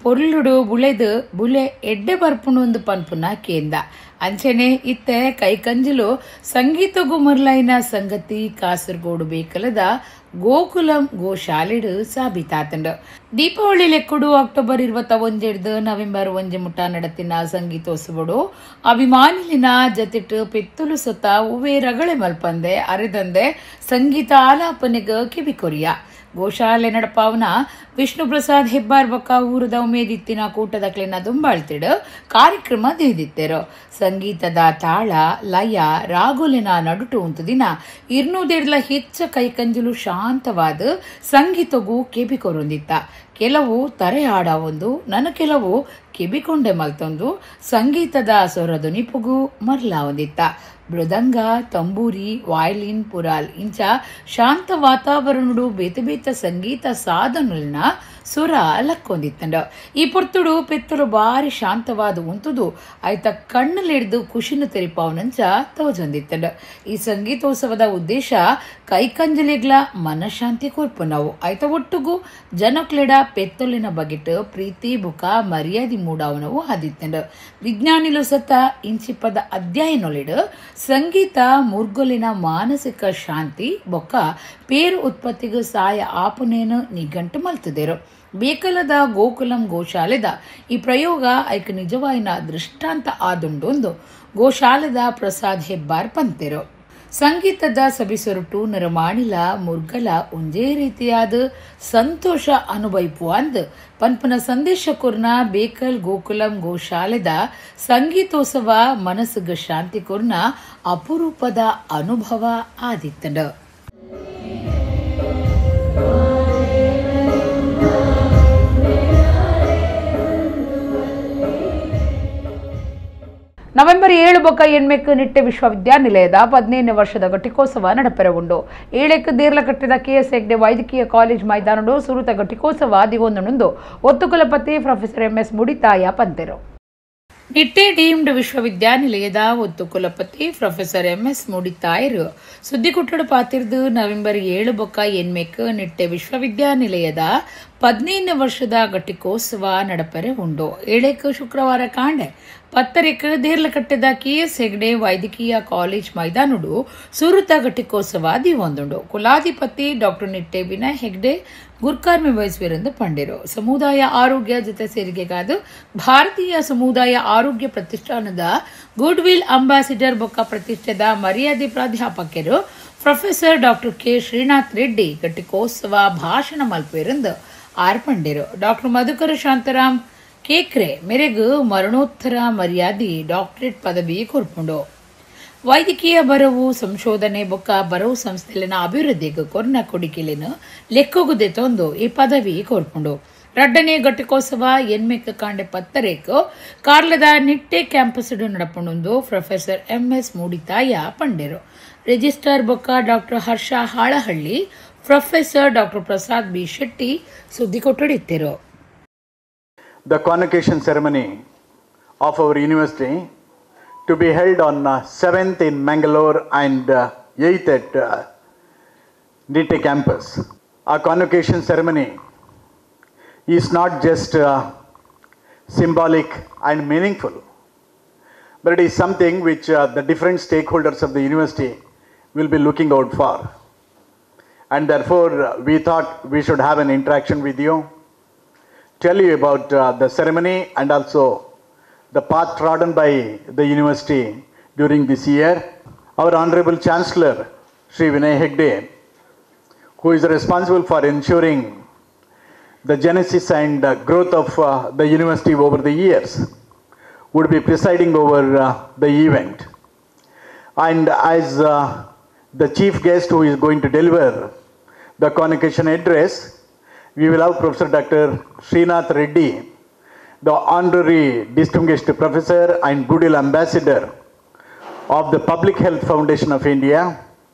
ಪೊರ್ಲುಡು ಬುಳೆದು ಬುಲೆ ಎಡ್ಡೆ ಬರ್ಪುಂಡು ಒಂದು ಪನ್ಪುನ ಕೇಂದ ಅಂಚನೆ ಇತ್ತೆ ಕೈಕಂಜಲು ಸಂಗೀತಗೂ ಮರ್ಲೈನ ಸಂಗತಿ ಕಾಸರಗೋಡು ಬೇಕಲದ ಗೋಕುಲಂ ಗೋಶಾಲೆಡು ಸಾಬೀತಾತಂಡು. ದೀಪಾವಳಿ ಲೆಕ್ಕುಡು ಅಕ್ಟೋಬರ್ 21 ನವೆಂಬರ್ 1 ಮುಟ್ಟ ನಡತಿನ ಸಂಗೀತೋತ್ಸವಡು ಅಭಿಮಾನಿಲಿನ ಜತಿಟ್ಟು ಪೆತ್ತುಲು ಸೊತ್ತ ಉವೆ ರಗಳೆ ಮಲ್ಪಂದೆ ಅರೆದಂದೆ ಸಂಗೀತ ಆಲಾಪನೆಗ ಕಿವಿಕೊರಿಯ ಗೋಶಾಲೆ ನಡಪಾವನ ವಿಷ್ಣು ಪ್ರಸಾದ್ ಹೆಬ್ಬಾರ್ ಬೊಕ್ಕ ಊರದ ಉಮೇದಿತ್ತಿನ ಕೂಟದಕ್ಲಿನ ದುಂಬಾಳ್ತಿಡು ಕಾರ್ಯಕ್ರಮ ದಿದಿತ್ತೆರು. ಸಂಗೀತದ ತಾಳ ಲಯ ರಾಗುಲಿನ ನಡುಟು ಉಂಟು ದಿನ 200 ಹೆಚ್ಚ ಕೈಕಂಜಲು ಶಾಂತವಾದ ಸಂಗೀತಗೂ ಕೆಬಿಕೊರೊಂದಿತ್ತ. ಕೆಲವು ತರೆ ಆಡ ಒಂದು ನನ್ನ ಕೆಲವು ಕೆಬಿಕೊಂಡೆ ಮಲ್ತೊಂದು ಸಂಗೀತದ ಸ್ವರಧ್ವನಿಪುಗೂ ಮರ್ಲ ಒಂದಿತ್ತ. ಮೃದಂಗ ತಂಬೂರಿ ವಾಯ್ಲಿನ್ ಪುರಾಲ್ ಇಂಚ ಶಾಂತ ವಾತಾವರಣಡು ಬೇತೆ ಬೇತ ಸಂಗೀತ ಸಾಧನಲ್ನ ಸುರ ಲಕ್ಕೊಂದಿತ್ತಂಡ. ಈ ಪೊರ್ತುಡು ಪೆತ್ತಲು ಬಾರಿ ಶಾಂತವಾದ ಉಂತುದು ಆಯ್ತ ಕಣ್ಣಲ್ಲಿಡ್ದು ಖುಷಿನ ತೆರಿಪಾವನಂಚ ತೋಜೊಂದಿತ್ತಂಡ. ಈ ಸಂಗೀತೋತ್ಸವದ ಉದ್ದೇಶ ಕೈಕಂಜಲಿಗ್ಲ ಮನಶಾಂತಿ ಕೊರ್ಪುನವು ಆಯ್ತ ಒಟ್ಟುಗೂ ಜನಕ್ಲೆಡ ಪೆತ್ತಲಿನ ಬಗೆಟ್ ಪ್ರೀತಿ ಬುಕ ಮರ್ಯಾದಿ ಮೂಡಾವನವು ಆದಿತ್ತಂಡ. ವಿಜ್ಞಾನಿಲು ಸತ ಇಂಚಿಪ್ಪದ ಅಧ್ಯಯನೊಲಿಡು ಸಂಗೀತ ಮುರ್ಗೊಲಿನ ಮಾನಸಿಕ ಶಾಂತಿ ಬೊಕ್ಕ ಪೇರು ಉತ್ಪತ್ತಿಗೂ ಸಾಯ ಆಪುನೇನು ನಿಘಂಟು ಮಲ್ತದೇರು. ಬೇಕಲದ ಗೋಕುಲಂ ಗೋಶಾಲೆದ ಈ ಪ್ರಯೋಗ ಐಕ ನಿಜವಾಯಿನ ದೃಷ್ಟಾಂತ ಆದುಂಡೊಂದು ಗೋಶಾಲೆದ ಪ್ರಸಾದ್ ಹೆಬ್ಬಾರ್ ಪಂತೆರು. ಸಂಗೀತದ ಸಬಿಸೊರಟು ನರಮಾಣಿಲ ಮುರ್ಗಲ ಒಂದೇ ರೀತಿಯಾದ ಸಂತೋಷ ಅನುಭವಿಪು ಅಂದ್ ಪನ್ಪನ ಸಂದೇಶ ಕೊರ್ನ ಬೇಕಲ್ ಗೋಕುಲಂ ಗೋಶಾಲೆದ ಸಂಗೀತೋತ್ಸವ ಮನಸ್ಸಿಗೆ ಶಾಂತಿ ಕೊರ್ನ ಅಪರೂಪದ ಅನುಭವ ಆದಿತ್ತಂಡ. ನವೆಂಬರ್ 7 ಬೊಕ್ಕ ಎಣ್ಮೆಕ್ ನಿಟ್ಟೆ ವಿಶ್ವವಿದ್ಯಾನಿಲಯದ 15ನೇ ವರ್ಷದ ಘಟಿಕೋತ್ಸವ ನಡಪೆರಗೊಂಡು 7ಕ್ಕೆ ದೇರ್ಲಕಟ್ಟೆದ KS ಹೆಗ್ಡೆ ವೈದ್ಯಕೀಯ ಕಾಲೇಜ್ ಮೈದಾನಡು ಸುರುತ ಘಟಿಕೋತ್ಸವ ದಿಗೊಂದು ಒತ್ತು ಕುಲಪತಿ ಪ್ರೊಫೆಸರ್ MS ಮುಡಿತಾಯ ಪಂತೆರು. ನಿಟ್ಟೆ ಡೀಮ್ಡ್ ವಿಶ್ವವಿದ್ಯಾನಿಲಯದ ಒತ್ತು ಕುಲಪತಿ ಪ್ರೊಫೆಸರ್ MS ಮುಡಿತಾಯರು ಸುದ್ದಿಗುಟ್ಟಡು ಪಾತಿರ್ದು ನವೆಂಬರ್ 7 ಬೊಕ್ಕ ಎಣ್ಮೆಕ್ ನಿಟ್ಟೆ ವಿಶ್ವವಿದ್ಯಾನಿಲಯದ 15ನೇ ವರ್ಷದ ಘಟಿಕೋತ್ಸವ ನಡಪೆರೆ ಉಂಡು. 7ಕ್ಕೆ ಶುಕ್ರವಾರ ಕಾಂಡೆ 10ಕ್ಕೆ ದೇರ್ಲಕಟ್ಟೆದ KS ಹೆಗ್ಡೆ ವೈದ್ಯಕೀಯ ಕಾಲೇಜ್ ಮೈದಾನುಡು ಸುರುತ ಘಟಿಕೋತ್ಸವ ದಿವೊಂದುಂಡು. ಕುಲಾಧಿಪತಿ ಡಾಕ್ಟರ್ ನಿಟ್ಟೆ ವಿನಯ್ ಹೆಗ್ಡೆ ಗುರ್ಕಾರ್ಮಿ ವಹಿಸುವಿರೆಂದು ಪಂಡಿರು. ಸಮುದಾಯ ಆರೋಗ್ಯ ಜೊತೆ ಸೇರಿಕೆಗಾದ ಭಾರತೀಯ ಸಮುದಾಯ ಆರೋಗ್ಯ ಪ್ರತಿಷ್ಠಾನದ ಗುಡ್ ವಿಲ್ ಅಂಬಾಸಿಡರ್ ಬೊಕ್ಕ ಪ್ರತಿಷ್ಠೆದ ಮರ್ಯಾದೆ ಪ್ರಾಧ್ಯಾಪಕರು professor doctor K Srinath Reddy ಘಟಿಕೋತ್ಸವ ಭಾಷಣ ಮಲ್ಪುವಿರೆಂದು ಆರ್ಪಂಡಿರು. ಡಾಕ್ಟರ್ ಮಧುಕರ ಶಾಂತರಾಮ್ ಕೇಕ್ರೆ ಮೇರೆಗೂ ಮರಣೋತ್ತರ ಮರ್ಯಾದೆ ಡಾಕ್ಟರೇಟ್ ಪದವಿ ಕೊರ್ಪುಂಡು. ವೈದ್ಯಕೀಯ ಬರವು ಸಂಶೋಧನೆ ಬೊಕ್ಕ ಬರವು ಸಂಸ್ಥೆಲಿನ ಅಭಿವೃದ್ಧಿಗೆ ಕೊರ್ನ ಕೊಡಿಕೆಲಿನ ಲೆಕ್ಕೋಗುದೆ ತೊಂದು ಈ ಪದವಿ ಕೊರ್ಪುಂಡು. 2ನೇ ಘಟಿಕೋತ್ಸವ ಎಣ್ಮೆಕ್ ಕಾಂಡೆ 10ರೇಕು ಕಾರ್ಲದ ನಿಟ್ಟೆ ಕ್ಯಾಂಪಸ್ ನಡಪುಂಡು ಪ್ರೊಫೆಸರ್ MS ಮೂಡಿತಾಯ ಪಂಡೆರು. ರಿಜಿಸ್ಟ್ರಾರ್ ಬೊಕ್ಕ doctor Harsha Halahalli professor doctor Prasad B Shetty ಸುದ್ದಿ ಕೊಟ್ಟಡಿತ್ತಿರು. The convocation ceremony of our university to be held on 7th in Mangalore and 8th at Nitte campus. Our convocation ceremony is not just symbolic and meaningful, but it is something which the different stakeholders of the university will be looking out for. And therefore, we thought we should have an interaction with you, tell you about the ceremony and also the path trodden by the university during this year. Our Honorable Chancellor, Sri Vinay Hegde, who is responsible for ensuring the genesis and growth of the university over the years, would be presiding over the event. And as the chief guest who is going to deliver the convocation address, we will have Professor Dr. Srinath Reddy, the Honorary Distinguished Professor and Goodwill Ambassador of the Public Health Foundation of India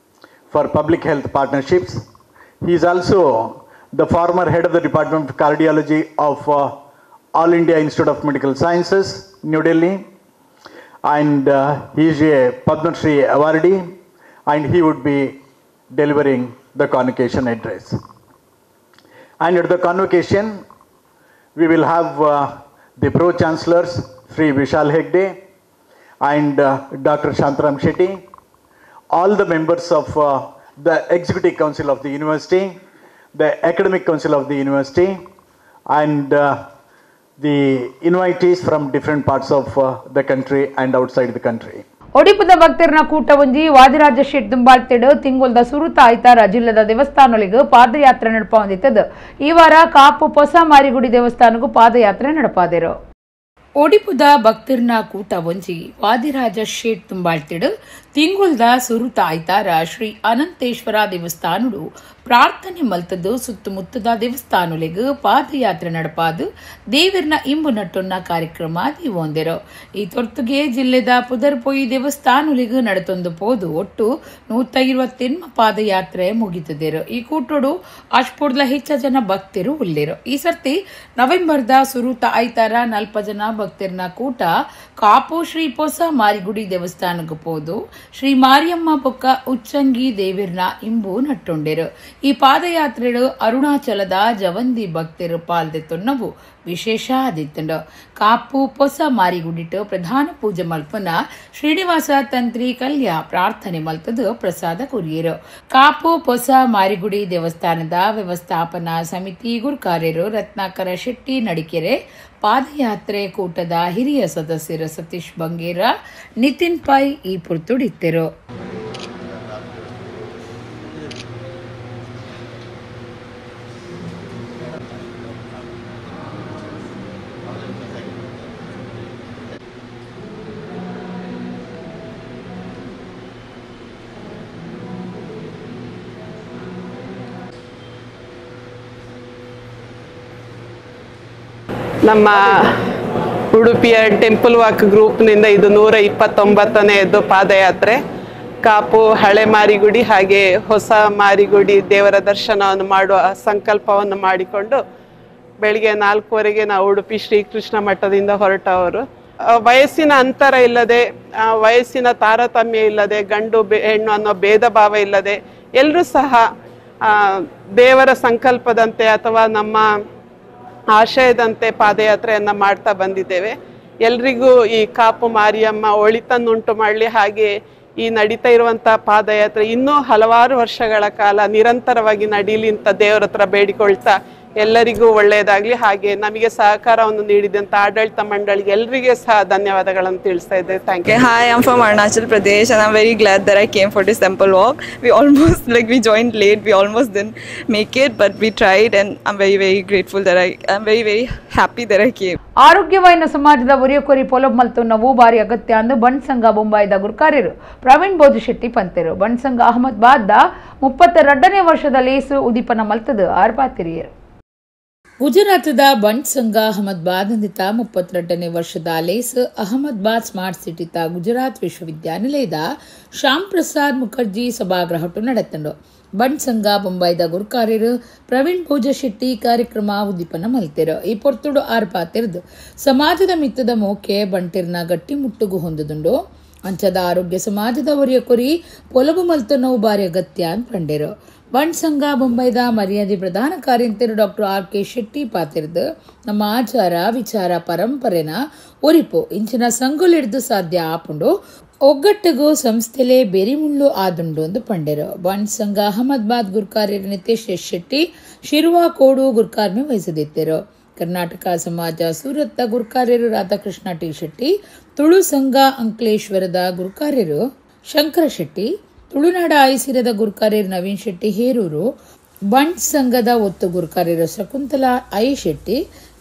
for Public Health Partnerships. He is also the former head of the Department of Cardiology of All India Institute of Medical Sciences, New Delhi. And he is a Padma Shri awardee, and he would be delivering the convocation address. And at the convocation, we will have the Pro-Chancellors, Sri Vishal Hegde and Dr. Shantaram Shetty, all the members of the Executive Council of the University, the Academic Council of the University, and the invitees from different parts of the country and outside the country. ಒಡಿಪುದ ಭಕ್ತರನ ಕೂಟ ಒಂಜಿ ವಾದಿರಾಜ ಶೆಟ್ ದುಂಬಾಳ್ತೆಡು ತಿಂಗೊಲ್ದ ಸುರುತ ಆಯ್ತಾರ ಜಿಲ್ಲೆದ ದೇವಸ್ಥಾನಗಳಿಗೆ ಪಾದಯಾತ್ರೆ ನಡಪ ಹೊಂದಿತ್ತದು. ಈ ವಾರ ಕಾಪು ಹೊಸ ಮಾರಿಗುಡಿ ದೇವಸ್ಥಾನಕ್ಕೂ ಪಾದಯಾತ್ರೆ ನಡಪಾದರು. ಒಡಿಪುದ ಭಕ್ತರನ ಕೂಟ ಒಂಜಿ ವಾದಿರಾಜ ಶೇಟ್ ತುಂಬಾಳ್ತಿಡು ತಿಂಗೊಲ್ದ ಸುರುತ ಆಯ್ತಾರ ಶ್ರೀ ಅನಂತೇಶ್ವರ ದೇವಸ್ಥಾನಡು ಪ್ರಾರ್ಥನೆ ಮಲ್ತದ್ದು ಸುತ್ತಮುತ್ತದ ದೇವಸ್ಥಾನಗಳಿಗೆ ಪಾದಯಾತ್ರೆ ನಡಪಾದು ದೇವರನ ಇಂಬು ನಟ್ಟೊನ್ನ ಕಾರ್ಯಕ್ರಮ ದೀವೊಂದೆರು. ಈ ತೊರ್ತುಗೆ ಜಿಲ್ಲೆದ ಪುದರ್ಪೊಯಿ ದೇವಸ್ಥಾನಗಳಿಗೆ ನಡತೊಂದು ಪೋದು ಒಟ್ಟು 128 ಪಾದಯಾತ್ರೆ ಮುಗಿತದೇರು. ಈ ಕೂಟೋಡು ಅಷ್ಪುರ್ದ ಹೆಚ್ಚ ಜನ ಭಕ್ತರು ಉಳ್ಳೇರು. ಈ ಸರ್ತಿ ನವೆಂಬರ್ದ ಸುರುತ ಆಯ್ತಾರ 40 ಜನ ಭಕ್ತರನ ಕೂಟ ಕಾಪು ಶ್ರೀ ಹೊಸ ಮಾರಿಗುಡಿ ದೇವಸ್ಥಾನಕ್ಕೆ ಪೋದು ಶ್ರೀ ಮಾರಿಯಮ್ಮ ಬೊಕ್ಕ ಉಚ್ಚಂಗಿ ದೇವಿರ್ನ ಇಂಬು ನಟ್ಟೊಂಡೆರು. ಈ ಪಾದಯಾತ್ರೆಡು ಅರುಣಾಚಲದ ಜವಂದಿ ಭಕ್ತರು ಪಾಲ್ದೆತ್ತೊನ್ನವು ವಿಶೇಷ ಆದಿತ್ತಂಡು. ಕಾಪು ಹೊಸ ಮಾರಿಗುಡಿಟ್ಟು ಪ್ರಧಾನ ಪೂಜೆ ಮಲ್ಪನ ಶ್ರೀನಿವಾಸ ತಂತ್ರಿ ಕಲ್ಯ ಪ್ರಾರ್ಥನೆ ಮಲ್ತದು ಪ್ರಸಾದ ಕುರಿಯರು. ಕಾಪು ಹೊಸ ಮಾರಿಗುಡಿ ದೇವಸ್ಥಾನದ ವ್ಯವಸ್ಥಾಪನಾ ಸಮಿತಿ ಗುರುಕಾರ್ಯರು ರತ್ನಾಕರ ಶೆಟ್ಟಿ ನಡಿಕೆರೆ, ಪಾದಯಾತ್ರೆ ಕೂಟದ ಹಿರಿಯ ಸದಸ್ಯರು ಸತೀಶ್ ಬಂಗೇರ, ನಿತಿನ್ ಪೈ ಈ ಪುರ್ತುಡಿತ್ತರು. ನಮ್ಮ ಉಡುಪಿಯ ಟೆಂಪಲ್ ವಾಕ್ ಗ್ರೂಪ್ನಿಂದ ಇದು 129ನೇದು ಪಾದಯಾತ್ರೆ. ಕಾಪು, ಹಳೆ ಮಾರಿಗುಡಿ ಹಾಗೆ ಹೊಸ ಮಾರಿಗುಡಿ ದೇವರ ದರ್ಶನವನ್ನು ಮಾಡುವ ಸಂಕಲ್ಪವನ್ನು ಮಾಡಿಕೊಂಡು ಬೆಳಿಗ್ಗೆ 4:15ಗೆ ನಾವು ಉಡುಪಿ ಶ್ರೀಕೃಷ್ಣ ಮಠದಿಂದ ಹೊರಟವರು. ವಯಸ್ಸಿನ ಅಂತರ ಇಲ್ಲದೆ, ವಯಸ್ಸಿನ ತಾರತಮ್ಯ ಇಲ್ಲದೆ, ಗಂಡು ಹೆಣ್ಣು ಅನ್ನೋ ಭೇದ ಭಾವ ಇಲ್ಲದೆ ಎಲ್ಲರೂ ಸಹ ದೇವರ ಸಂಕಲ್ಪದಂತೆ ಅಥವಾ ನಮ್ಮ ಆಶಯದಂತೆ ಪಾದಯಾತ್ರೆಯನ್ನು ಮಾಡ್ತಾ ಬಂದಿದ್ದೇವೆ. ಎಲ್ರಿಗೂ ಈ ಕಾಪು ಮಾರಿಯಮ್ಮ ಒಳಿತನ್ನುಂಟು ಮಾಡಲಿ, ಹಾಗೆ ಈ ನಡೀತಾ ಇರುವಂಥ ಪಾದಯಾತ್ರೆ ಇನ್ನೂ ಹಲವಾರು ವರ್ಷಗಳ ಕಾಲ ನಿರಂತರವಾಗಿ ನಡೀಲಿ ಅಂತ ದೇವರ ಹತ್ರ ಬೇಡಿಕೊಳ್ತಾ ಎಲ್ಲರಿಗೂ ಒಳ್ಳೆಯದಾಗಲಿ. ಹಾಗೆ ನಮಗೆ ಸಹಕಾರವನ್ನು ನೀಡಿದಂಥ ಆಡಳಿತ ಮಂಡಳಿಗೆ ಎಲ್ಲರಿಗೆ ಸಹ ಧನ್ಯವಾದಗಳನ್ನು ತಿಳಿಸ್ತಾ ಇದ್ದೇವೆ. Thank you. Hi, I'm from Arunachal Pradesh and I'm very glad that I came for this temple walk. We almost we joined late, we almost didn't make it, but we tried and I'm very grateful that I'm very happy that I came. ಆರೋಗ್ಯವಾಯಿನ ಸಮಾಜದ ಒರಿಯಕೊರಿ ಪೊಲಬ್ ಮಲ್ತುನ್ನವು ಬಾರಿ ಅಗತ್ಯ ಅಂದು ಬಂಡ್ ಸಂಘ ಬೊಂಬಾಯಿದ ಗುರುಕಾರ್ಯರು ಪ್ರವೀಣ್ ಬೋಜಿಶೆಟ್ಟಿ ಪಂತೆರು. ಬಂಡ್ ಸಂಘ ಅಹಮದಾಬಾದ್ 32ನೇ ವರ್ಷದ ಲೇಸು ಉದೀಪನ ಮಲ್ತದು ಆರ್ಪಾತಿರಿಯರು. ಗುಜರಾತದ ಬಂಡ್ ಸಂಘ ಅಹಮದಾಬಾದ್ ಅಂದಿತ 32ನೇ ವರ್ಷದ ಲೇಸ್ ಅಹಮದಾಬಾದ್ ಸ್ಮಾರ್ಟ್ ಸಿಟಿತ ಗುಜರಾತ್ ವಿಶ್ವವಿದ್ಯಾನಿಲಯದ ಶ್ಯಾಮ್ ಪ್ರಸಾದ್ ಮುಖರ್ಜಿ ಸಭಾಗೃಹಟ್ಟು ನಡೆತಂಡು. ಬಂಡ್ ಸಂಘ ಬೊಂಬಾಯಿದ ಗುರುಕಾರ್ಯರು ಪ್ರವೀಣ್ ಭೋಜಶೆಟ್ಟಿ ಕಾರ್ಯಕ್ರಮ ಉದ್ದೀಪನ ಮಲ್ತಿರು. ಈ ಪೊರ್ತುಡು ಆರ್ಪಾತಿರ್ದು ಸಮಾಜದ ಮಿತ್ತದ ಮೋಕೆ ಬಂಟಿರ್ನ ಗಟ್ಟಿ ಮುಟ್ಟುಗು ಹೊಂದುದುಂಡು. ಅಂಚದ ಆರೋಗ್ಯ ಸಮಾಜದ ಒರಿಯ ಕೊರಿ ಪೊಲಬು ಮಲ್ತನವು ಬಾರಿ ಅಗತ್ಯ ಅಂತ ಕಂಡಿರು. ಬಂಡ್ ಸಂಘ ಬೊಂಬೈದ ಮರ್ಯಾದೆ ಪ್ರಧಾನ ಕಾರ್ಯಂತರು ಡಾಕ್ಟರ್ R.K. ಶೆಟ್ಟಿ ಪಾತಿರ್ದು ನಮ್ಮ ಆಚಾರ ವಿಚಾರ ಪರಂಪರೆನ ಒರಿಪು ಇಂಚಿನ ಸಂಗುಲಿಡ್ದು ಸಾಧ್ಯ ಆಪುಂಡು ಒಗ್ಗಟ್ಟಿಗೂ ಸಂಸ್ಥೆಲೆ ಬೆರಿಮುಳ್ಳು ಆದುಂಡು ಎಂದು ಪಂಡೆರು. ಬಂಡ್ ಸಂಘ ಅಹಮದಾಬಾದ್ ಗುರುಕಾರ್ಯರು ನಿತೇಶ್ ಎಸ್ ಶೆಟ್ಟಿ ಶಿರುವ ಕೋಡು ಗುರುಕಾರ್ಮೆ ವಹಿಸದಿದ್ದರು. ಕರ್ನಾಟಕ ಸಮಾಜ ಸೂರತ್ನ ಗುರುಕಾರ್ಯರು ರಾಧಾಕೃಷ್ಣ ಟಿ ಶೆಟ್ಟಿ, ತುಳು ಸಂಘ ಅಂಕ್ಲೇಶ್ವರದ ಗುರುಕಾರ್ಯರು ಶಂಕರ ಶೆಟ್ಟಿ, ತುಳುನಾಡ ಐಸಿರದ ಗುರುಕಾರ್ಯರು ನವೀನ್ ಶೆಟ್ಟಿ ಹೇರೂರು, ಬಂಡ್ ಸಂಘದ ಒತ್ತು ಗುರುಕಾರ್ಯರು ಶಕುಂತಲಾ ಐ ಶೆಟ್ಟಿ,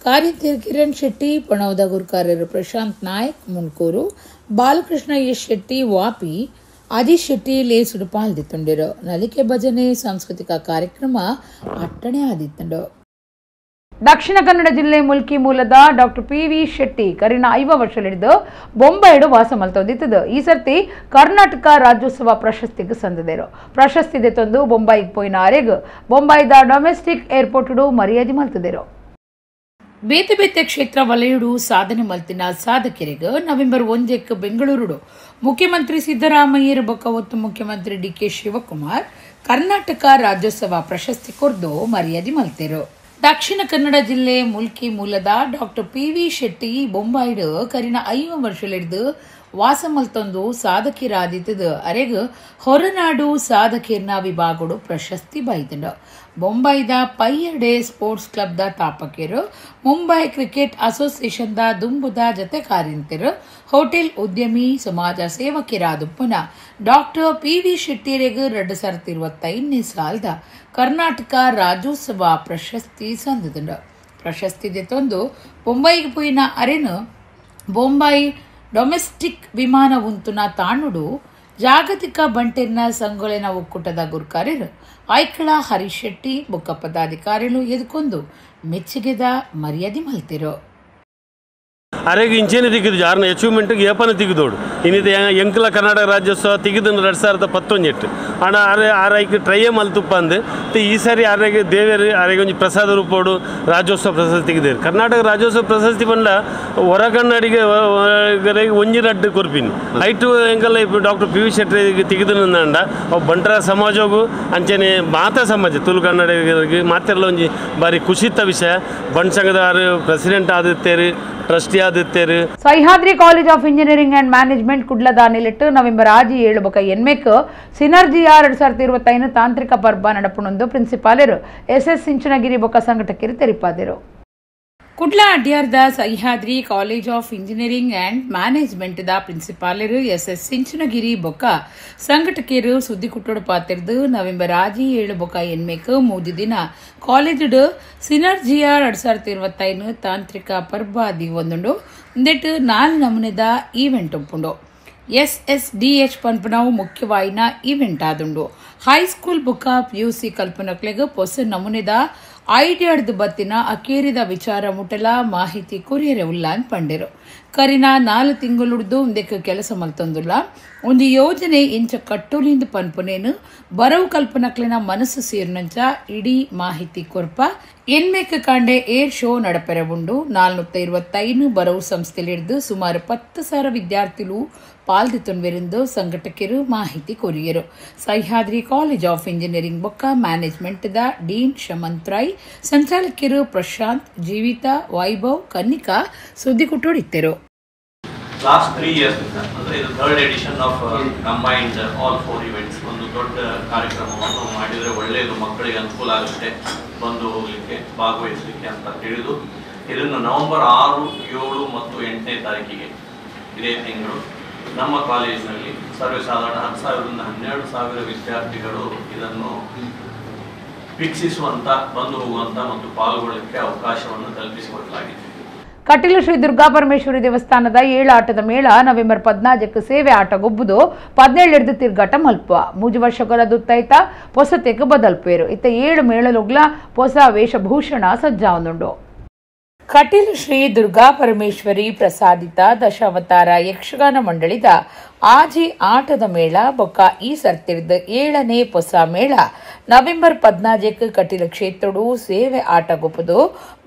ಕಾರ್ಯಂತರು ಕಿರಣ್ ಶೆಟ್ಟಿ, ಪಣವದ ಗುರುಕಾರ್ಯರು ಪ್ರಶಾಂತ್ ನಾಯಕ್ ಮುನ್ಕೂರು, ಬಾಲಕೃಷ್ಣ ಎಸ್ ಶೆಟ್ಟಿ ವಾಪಿ, ಆದಿಶ್ ಶೆಟ್ಟಿ ಲೇಸುಡು ಪಾಲ್ದಿತ್ತುಂಡಿರು. ನಲಿಕೆ ಭಜನೆ ಸಾಂಸ್ಕೃತಿಕ ಕಾರ್ಯಕ್ರಮ ಅಟ್ಟಣೆ ಆದಿತ್ತುಂಡು. ದಕ್ಷಿಣ ಕನ್ನಡ ಜಿಲ್ಲೆ ಮುಲ್ಕಿ ಮೂಲದ ಡಾಕ್ಟರ್ PV ಶೆಟ್ಟಿ ಕರಿನ 5 ವರ್ಷ ಹಿಡಿದು ಬೊಂಬಾಯಿಡು ವಾಸ ಮಲ್ತೊಂದಿತ್ತದು. ಈ ಸರ್ತಿ ಕರ್ನಾಟಕ ರಾಜ್ಯೋತ್ಸವ ಪ್ರಶಸ್ತಿಗೆ ಸಂದಿದರು. ಪ್ರಶಸ್ತಿ ದೆತ್ತೊಂದು ಬೊಂಬಾಯಿಗೆ ಪೋಯಿನ ಆರೆಗ್ ಬೊಂಬಾಯಿದ ಡೊಮೆಸ್ಟಿಕ್ ಏರ್ಪೋರ್ಟ್ ಮರ್ಯಾದೆ ಮಲ್ತಿದರು. ಬೇತೆ ಬೇತೆ ಕ್ಷೇತ್ರ ವಲಯಡು ಸಾಧನೆ ಮಲ್ತಿನ ಸಾಧಕರಿಗೆ ನವೆಂಬರ್ 1 ಬೆಂಗಳೂರು ಮುಖ್ಯಮಂತ್ರಿ ಸಿದ್ದರಾಮಯ್ಯರ ಬೊಕ್ಕ ಒತ್ತು ಮುಖ್ಯಮಂತ್ರಿ DK ಶಿವಕುಮಾರ್ ಕರ್ನಾಟಕ ರಾಜ್ಯೋತ್ಸವ ಪ್ರಶಸ್ತಿ ಕೊರ್ದು ಮರ್ಯಾದೆ ಮಲ್ತಿರು. ದಕ್ಷಿಣ ಕನ್ನಡ ಜಿಲ್ಲೆ ಮುಲ್ಕಿ ಮೂಲದ ಡಾಕ್ಟರ್ PV ಶೆಟ್ಟಿ ಬೊಂಬಾಯಿಡು ಕರಿನ 5 ವರ್ಷ ಹಿಡಿದು ವಾಸ ಮಲ್ತೊಂದು ಸಾಧಕಿರಾದಿತ್ತದು ಅರೆಗ್ ಹೊರನಾಡು ಸಾಧಕಿರ್ನ ವಿಭಾಗಡು ಪ್ರಶಸ್ತಿ ಬೈತಂಡು. ಬೊಂಬಾಯಿದ ಪೈಯಡೆ ಸ್ಪೋರ್ಟ್ಸ್ ಕ್ಲಬ್ದ ತಾಪಕಿರು, ಮುಂಬೈ ಕ್ರಿಕೆಟ್ ಅಸೋಸಿಯೇಷನ್ದ ದುಂಬುದ ಜತೆ ಕಾರ್ಯಂತರು, ಹೋಟೆಲ್ ಉದ್ಯಮಿ ಸಮಾಜ ಸೇವಕಿರಾದುಪ್ಪನ ಡಾಕ್ಟರ್ PV ಶೆಟ್ಟಿರೆಗ್ 2025 ಸಾಲದ ಕರ್ನಾಟಕ ರಾಜ್ಯೋತ್ಸವ ಪ್ರಶಸ್ತಿ ಸಂದಿದಂಡು. ಪ್ರಶಸ್ತಿ ದೆತ್ತೊಂದು ಬೊಂಬೈಗೆ ಪೋಯಿನ ಅರೆನು ಬೊಂಬಾಯಿ ಡೊಮೆಸ್ಟಿಕ್ ವಿಮಾನ ಉಂತುನ ತಾಣುಡು ಜಾಗತಿಕ ಬಂಟೆರ್ನ ಸಂಗೊಳೆನ ಒಕ್ಕೂಟದ ಗುರುಕಾರ್ಯರು ಐಕಳ ಹರೀಶ್ ಶೆಟ್ಟಿ ಬೊಕ್ಕ ಪದಾಧಿಕಾರಿಗಳು ಎದುಕೊಂದು ಮೆಚ್ಚುಗೆದ ಮರ್ಯಾದೆ ಮಲ್ತಿರು. ಅರೆಗೆ ಇಂಚೇನೆ ತೆಗೆದು ಯಾರನ್ನ ಅಚೀವ್ಮೆಂಟ್ಗೆ ಏಪನ ತೆಗೆದೋಡು ಇನ್ನಿತ ಎಂಕಲ ಕರ್ನಾಟಕ ರಾಜ್ಯೋತ್ಸವ ತೆಗೆದನ್ನು 2018 ಹಣ ಆರೈಕೆ ಟ್ರೈಯೇ ಮಲ್ತುಪ್ಪ ಅಂದು ಈ ಸಾರಿ ಆರೆಗೆ ದೇವೇರು ಆರೆಗೆ ಒಂದು ಪ್ರಸಾದ ರೂಪೋಡು ರಾಜ್ಯೋತ್ಸವ ಪ್ರಶಸ್ತಿ ತೆಗೆದೇರು. ಕರ್ನಾಟಕ ರಾಜ್ಯೋತ್ಸವ ಪ್ರಶಸ್ತಿ ಬಂದ ಹೊರ ಕನ್ನಡಿಗೆ ಒಂಜಿ ರಡ್ಡು ಕೊರ್ಪಿನಿ ಐಟು ಎಂಕಲ್ಲ ಡಾಕ್ಟರ್ PV ಶೆಟ್ಟಿ ತೆಗೆದನಂದ ಅವು ಬಂಟರ ಸಮಾಜಗೂ ಅಂಚನೆ ಮಾತಾ ಸಮಾಜ ತುಳು ಕನ್ನಡಿಗರಿಗೆ ಮಾತೆಲ್ಲ ಒಂಜಿ ಬಾರಿ ಖುಷಿತ ವಿಷಯ. ಬಂಡ್ ಸಂಘದ ಪ್ರೆಸಿಡೆಂಟ್ ಆದಿತ್ತೇರು, ಟ್ರಸ್ಟಿ ಆದಿತ್ತೇರು. Sahyadri college of engineering and management ಕುಡ್ಲದಾನಿಲಿಟ್ಟು ನವೆಂಬರ್ 7 ಬೊಕ ಎನ್ಮೆಕ್ ಸಿನರ್ಜಿಯ 2025 ತಾಂತ್ರಿಕ ಪರ್ಬ ನಡಪುಣೊಂದು ಪ್ರಿನ್ಸಿಪಾಲರು SS ಸಿಂಚನಗಿರಿ ಬೊಕ ಸಂಘಟಕರು ತೆರಿಪಾದರು. ಕುಡ್ಲ ಅಡ್ಯಾರ್ದ Sahyadri college of engineering and management ದ ಪ್ರಿನ್ಸಿಪಾಲರು SS ಸಿಂಚನಗಿರಿ ಬೊಕ ಸಂಘಟಕರು ಸುದ್ದಿ ಕುಟ್ಟೋಡು ಪಾತಿರ್ದು ನವೆಂಬರ್ 7 ಬೊಕ ಎನ್ಮೆಕ್ ಮೂಜಿ ದಿನ ಕಾಲೇಜ್ ಸಿನರ್ಜಿಯ 2025 ತಾಂತ್ರಿಕ ಪರ್ಬಾದಿ ಒಂದುಂಡು ಇಂದೆಟ್ಟು 4 ನಮೂನೆದ ಈವೆಂಟ್ ಉಪ್ಪುಂಡು. SSDH ಪನ್ಪನವು ಮುಖ್ಯವಾಯಿನ ಈವೆಂಟ್ ಆದುಂಡು. ಹೈಸ್ಕೂಲ್ ಬುಕ್ಕ PUC ಕಲ್ಪನಕ್ಲೆಗ್ ಪೊಸ ನಮೂನೆದ ಐಡಿಯಾಡ್ದು ಬತ್ತಿನ ಅಕೇರಿದ ವಿಚಾರ ಮುಟ್ಟಲ ಮಾಹಿತಿ ಕೊರಿಯರೆ ಉಲ್ಲಾನ್ ಪಂಡೆರು ಕರಿನ 4 ತಿಂಗಳುಡ್ದು ಒಂದಕ್ಕೆ ಕೆಲಸ ಮಲ್ತೊಂದುಲ್ಲ ಒಂದು ಯೋಜನೆ ಇಂಚ ಕಟ್ಟೋಲಿಂದ ಪನ್ಪುನೇನು ಬರವು ಕಲ್ಪನಕ್ಲಿನ ಮನಸ್ಸು ಸೇರ್ನಂಚ ಇಡೀ ಮಾಹಿತಿ ಕೊರ್ಪ ಎನ್ಮೇಕ ಕಾಂಡೆ ಏರ್ ಶೋ ನಡಪೆರ ಉಂಡು 425 ಬರವು ಸಂಸ್ಥೆಲಿಡ್ದು ಸುಮಾರು 10,000 ವಿದ್ಯಾರ್ಥಿಗಳು ಪಾಲ್ದಿತೊಂವೆರೆಂದು ಸಂಘಟಕರು ಮಾಹಿತಿ courier Sahyadri college of engineering ಬೊಕ್ಕ ಮ್ಯಾನೇಜ್ಮೆಂಟ್ ದ ಡೀನ್ ಶಮಂತ್ರಾಯ್ ಸಂಚಾಲಕರು ಪ್ರಶಾಂತ್ ಜೀವಿತ ವೈಭವ್ ಕನ್ನಿಕಾ ಸುದ್ದಿ ಕುಟ್ಟೋಡಿತ್ತರು. Last 3 years ಅಂದ್ರೆ ಇದು third edition of combined all 4 events ಒಂದು ದೊಡ್ಡ ಕಾರ್ಯಕ್ರಮವನ್ನು ಮಾಡಿದರೆ ಒಳ್ಳೆಯದು, ಮಕ್ಕಳಿಗೆ ಅನುಕೂಲ ಆಗುತ್ತೆ ಬಂದು ಹೋಗಲಿಕ್ಕೆ ಭಾಗವಹಿಸಲಿಕ್ಕೆ ಅಂತ ತಿಳಿದು ಇದನ್ನು ನವೆಂಬರ್ 6, 7 ಮತ್ತು 8ನೇ ತಾರೀಕಿಗೆ ಇದೇ ತಿಂಗಳು ನಮ್ಮ ಕಾಲೇಜಿನಲ್ಲಿ ಸರ್ವೇಸಾಧಾರಣ 10,000ರಿಂದ 12,000 ವಿದ್ಯಾರ್ಥಿಗಳು ಇದನ್ನು ವೀಕ್ಷಿಸುವಂತ ಬಂದು ಹೋಗುವಂತ ಮತ್ತು ಪಾಲ್ಗೊಳ್ಳಲಿಕ್ಕೆ ಅವಕಾಶವನ್ನು ಕಲ್ಪಿಸಿಕೊಡಲಾಗಿದೆ. ಕಟೀಲು ಶ್ರೀ ದುರ್ಗಾ ಪರಮೇಶ್ವರಿ ದೇವಸ್ಥಾನದ 7 ಆಟದ ಮೇಳ ನವೆಂಬರ್ 14 ಸೇವೆ ಆಟ ಗೊಬ್ಬುದು 17 ತಿರ್ಗಾಟ ಮಲ್ಪುವ 3 ವರ್ಷಗಳ ದುತ್ತೈತ ಹೊಸತೆಗೆ ಬದಲ್ಪೇರು ಇತ್ತ 7 ಮೇಳಲೊಗ್ಲ ಹೊಸ ವೇಷಭೂಷಣ ಸಜ್ಜಾವನುಂಡು. ಕಟೀಲು ಶ್ರೀ ದುರ್ಗಾ ಪರಮೇಶ್ವರಿ ಪ್ರಸಾದಿತ ದಶಾವತಾರ ಯಕ್ಷಗಾನ ಮಂಡಳಿದ ಆಜಿ ಆಟದ ಮೇಳ ಬೊಕ್ಕ ಈ ಸರ್ತಿರ್ದ 7ನೇ ಹೊಸ ಮೇಳ ನವೆಂಬರ್ 14 ಕಟೀಲ ಕ್ಷೇತ್ರಡು ಸೇವೆ ಆಟ ಗೊಬ್ಬುದು